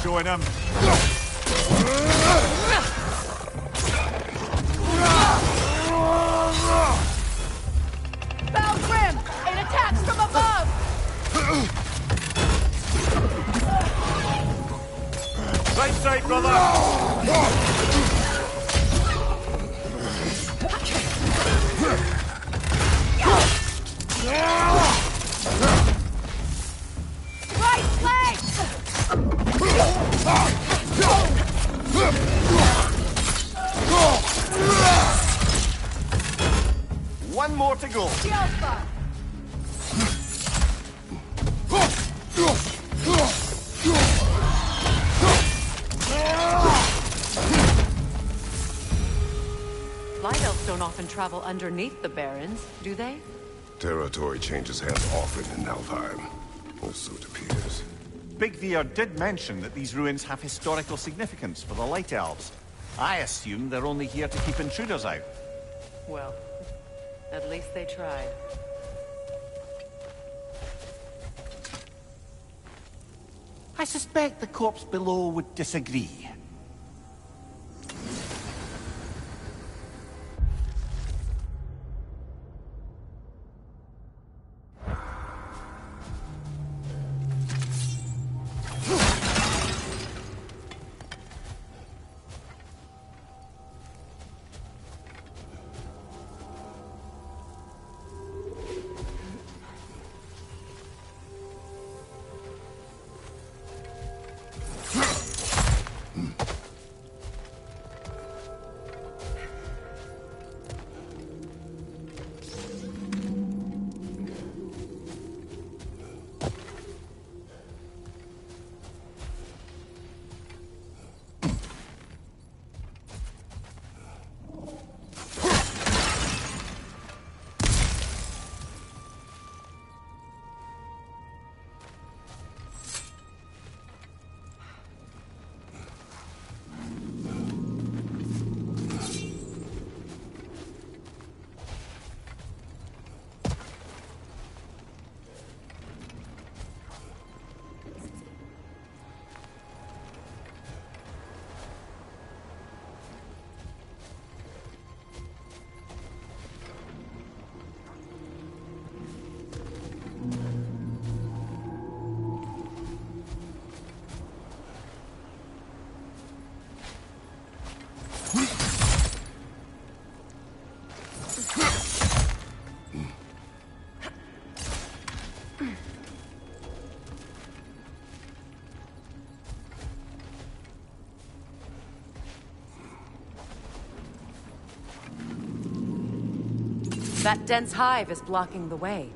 Showing him. Bow Grim! It attacks from above! Right side, brother! Right leg! One more to go. Light elves don't often travel underneath the Barrens, do they? Territory changes hands often in Alfheim, or so it appears. Big Veer did mention that these ruins have historical significance for the Light Elves. I assume they're only here to keep intruders out. Well, at least they tried. I suspect the corpse below would disagree. That dense hive is blocking the way.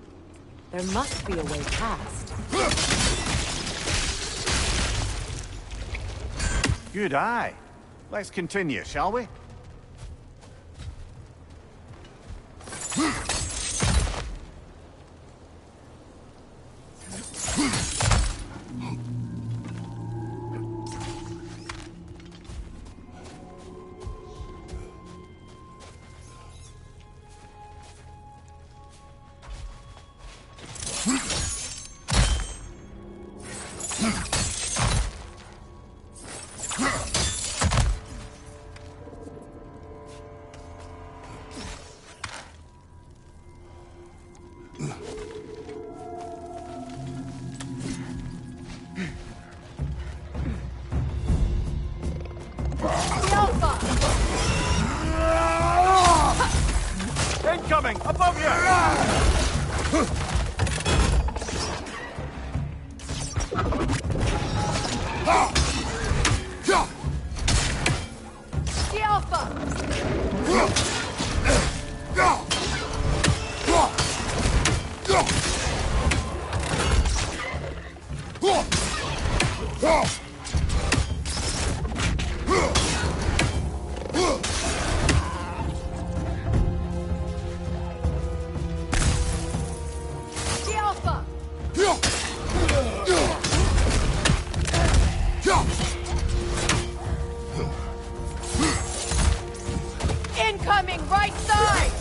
There must be a way past. Good eye. Let's continue, shall we? Incoming! Above you! The Alpha! Incoming right side!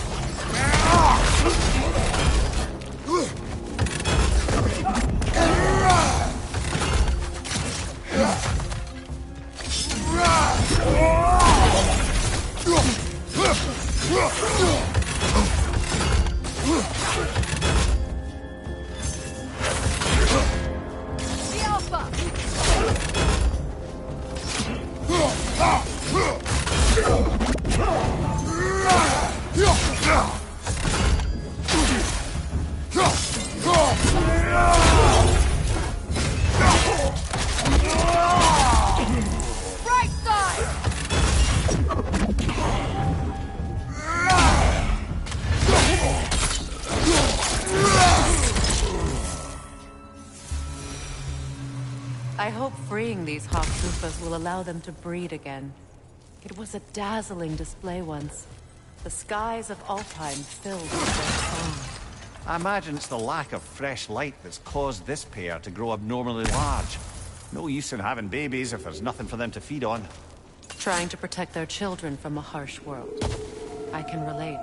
The Alpha! Right side! I hope freeing these hawk troopers will allow them to breed again. It was a dazzling display once. The skies of Alfheim filled with their song. I imagine it's the lack of fresh light that's caused this pair to grow abnormally large. No use in having babies if there's nothing for them to feed on. Trying to protect their children from a harsh world. I can relate.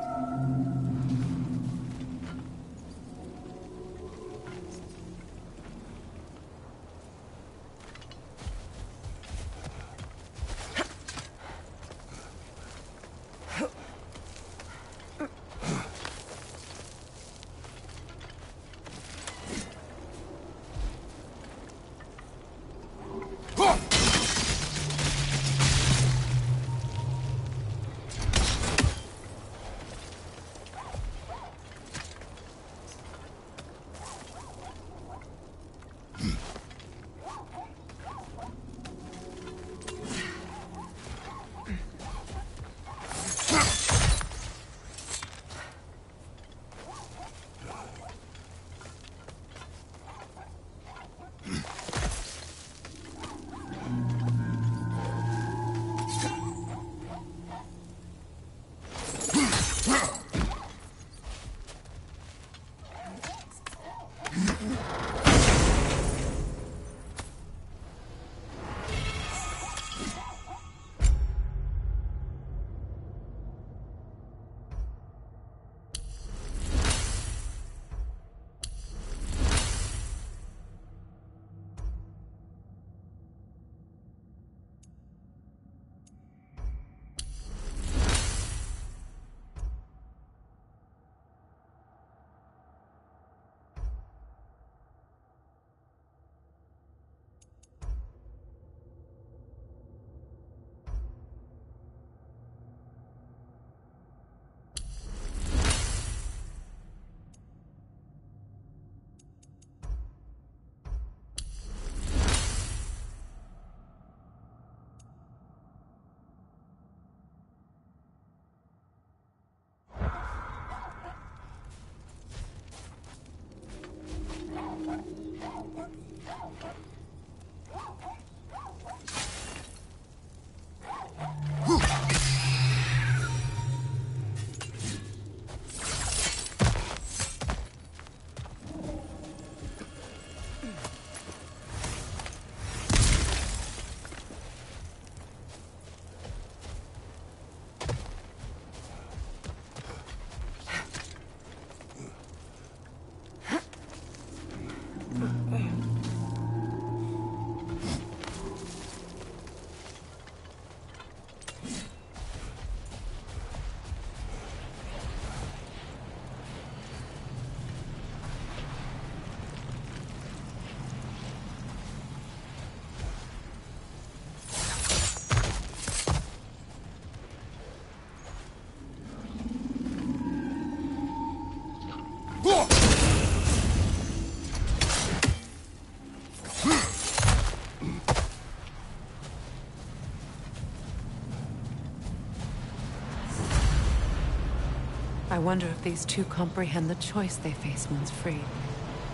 I wonder if these two comprehend the choice they face once freed.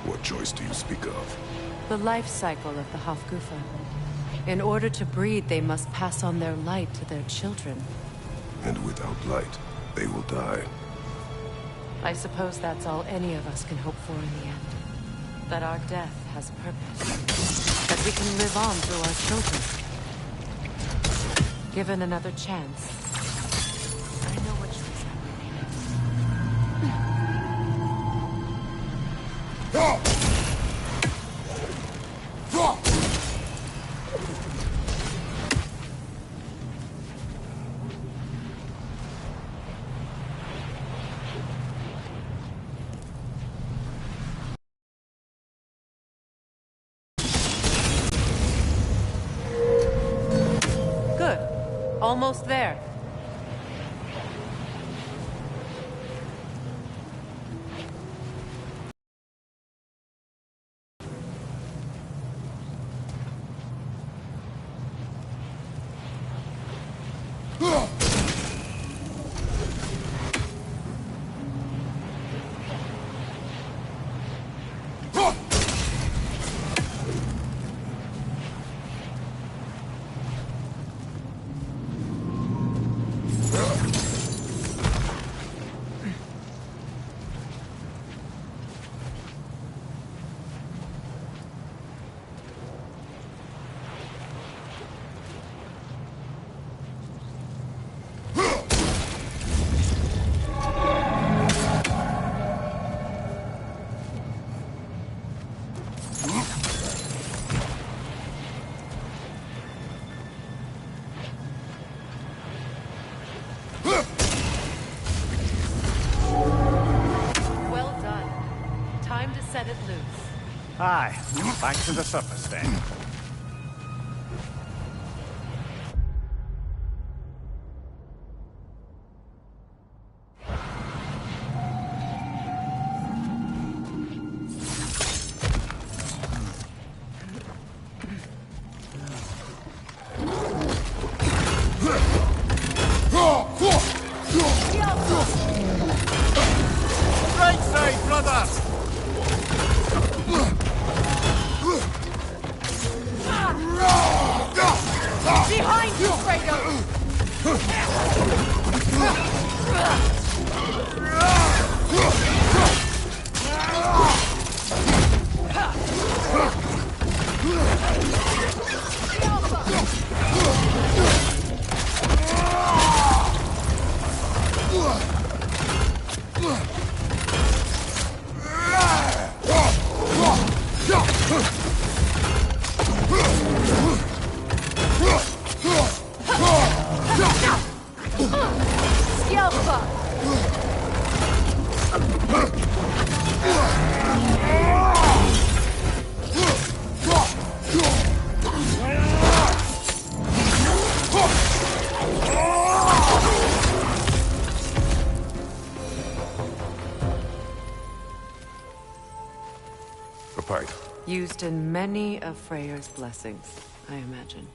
What choice do you speak of? The life cycle of the Hofgufa. In order to breed, they must pass on their light to their children. And without light, they will die. I suppose that's all any of us can hope for in the end. That our death has purpose. That we can live on through our children. Given another chance, I know what choice I would almost there. Aye, back to the surface then. Right side, brothers! Behind you, Kratos! A pint. Used in many of Freyr's blessings, I imagine.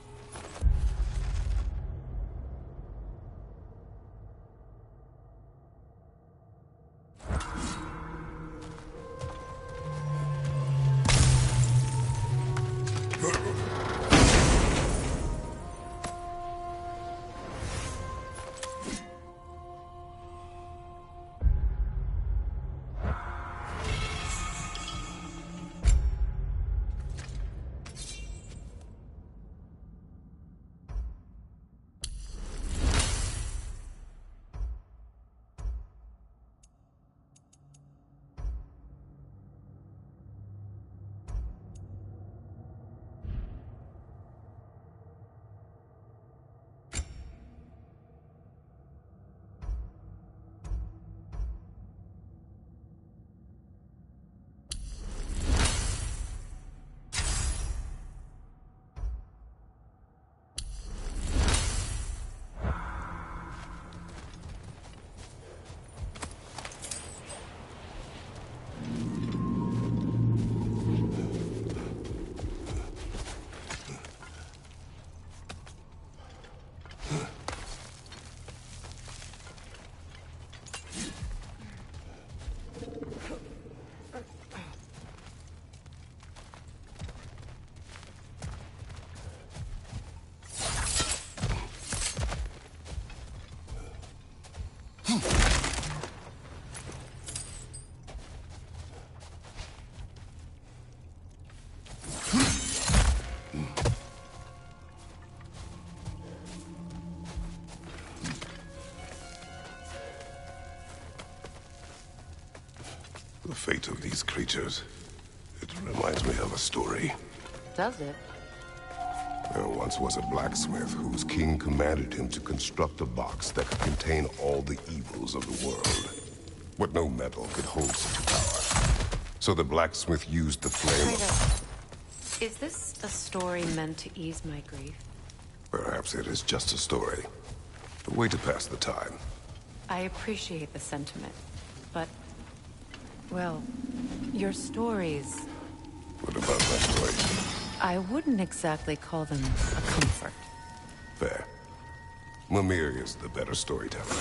The fate of these creatures, it reminds me of a story. Does it? There once was a blacksmith whose king commanded him to construct a box that could contain all the evils of the world. But no metal could hold such a power. So the blacksmith used the flame of... Kratos, is this a story meant to ease my grief? Perhaps it is just a story. A way to pass the time. I appreciate the sentiment, but... well, your stories... What about my stories? I wouldn't exactly call them a comfort. Fair. Mimir is the better storyteller.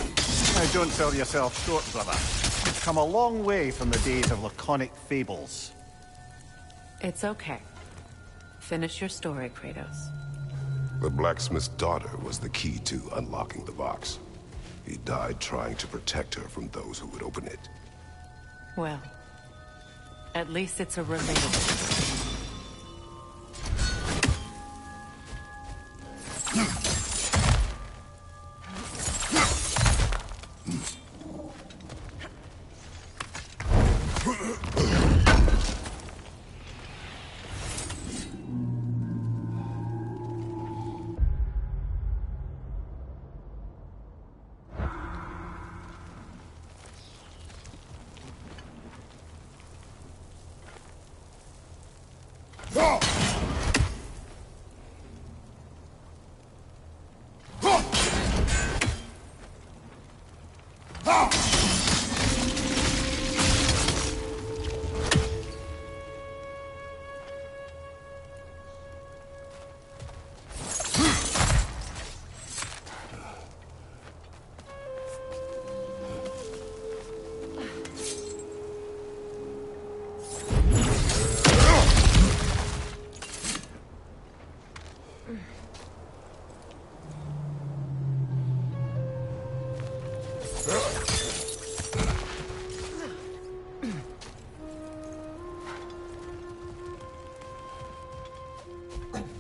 Now don't sell yourself short, brother. You've come a long way from the days of laconic fables. It's okay. Finish your story, Kratos. The blacksmith's daughter was the key to unlocking the box. He died trying to protect her from those who would open it. Well, at least it's a relatable.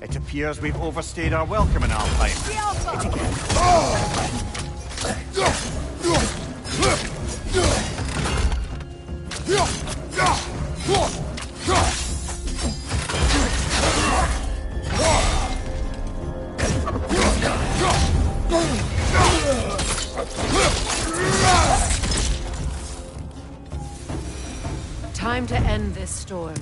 It appears we've overstayed our welcome in Alfheim. Time to end this storm.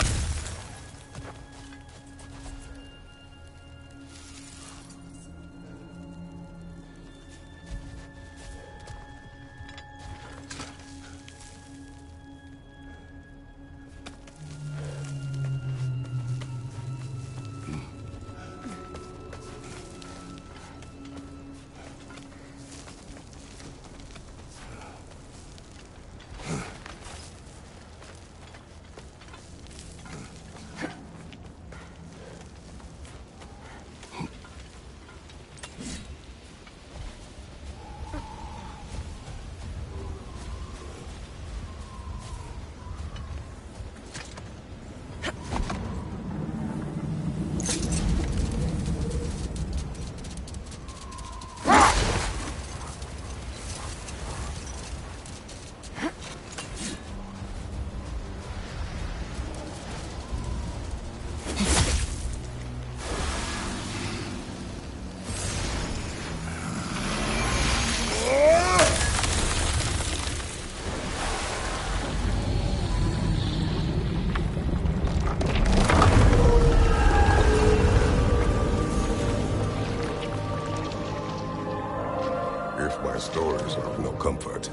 Stories are of no comfort.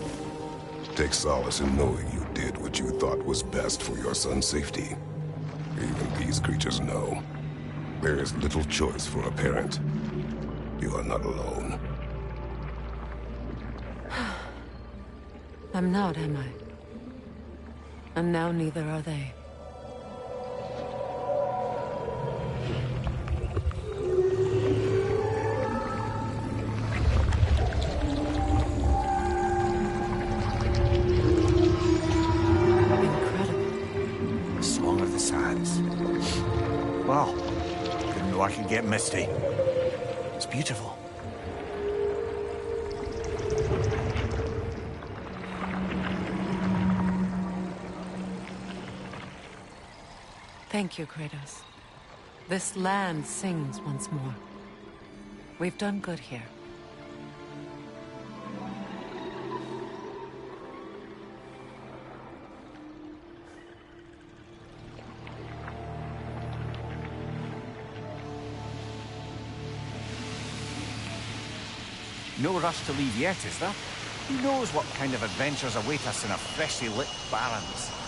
Take solace in knowing you did what you thought was best for your son's safety. Even these creatures know. There is little choice for a parent. You are not alone. I'm not, am I? And now neither are they. Wow. Didn't know I could get misty. It's beautiful. Thank you, Kratos. This land sings once more. We've done good here. No rush to leave yet, is there? Who knows what kind of adventures await us in a freshly lit Barrens?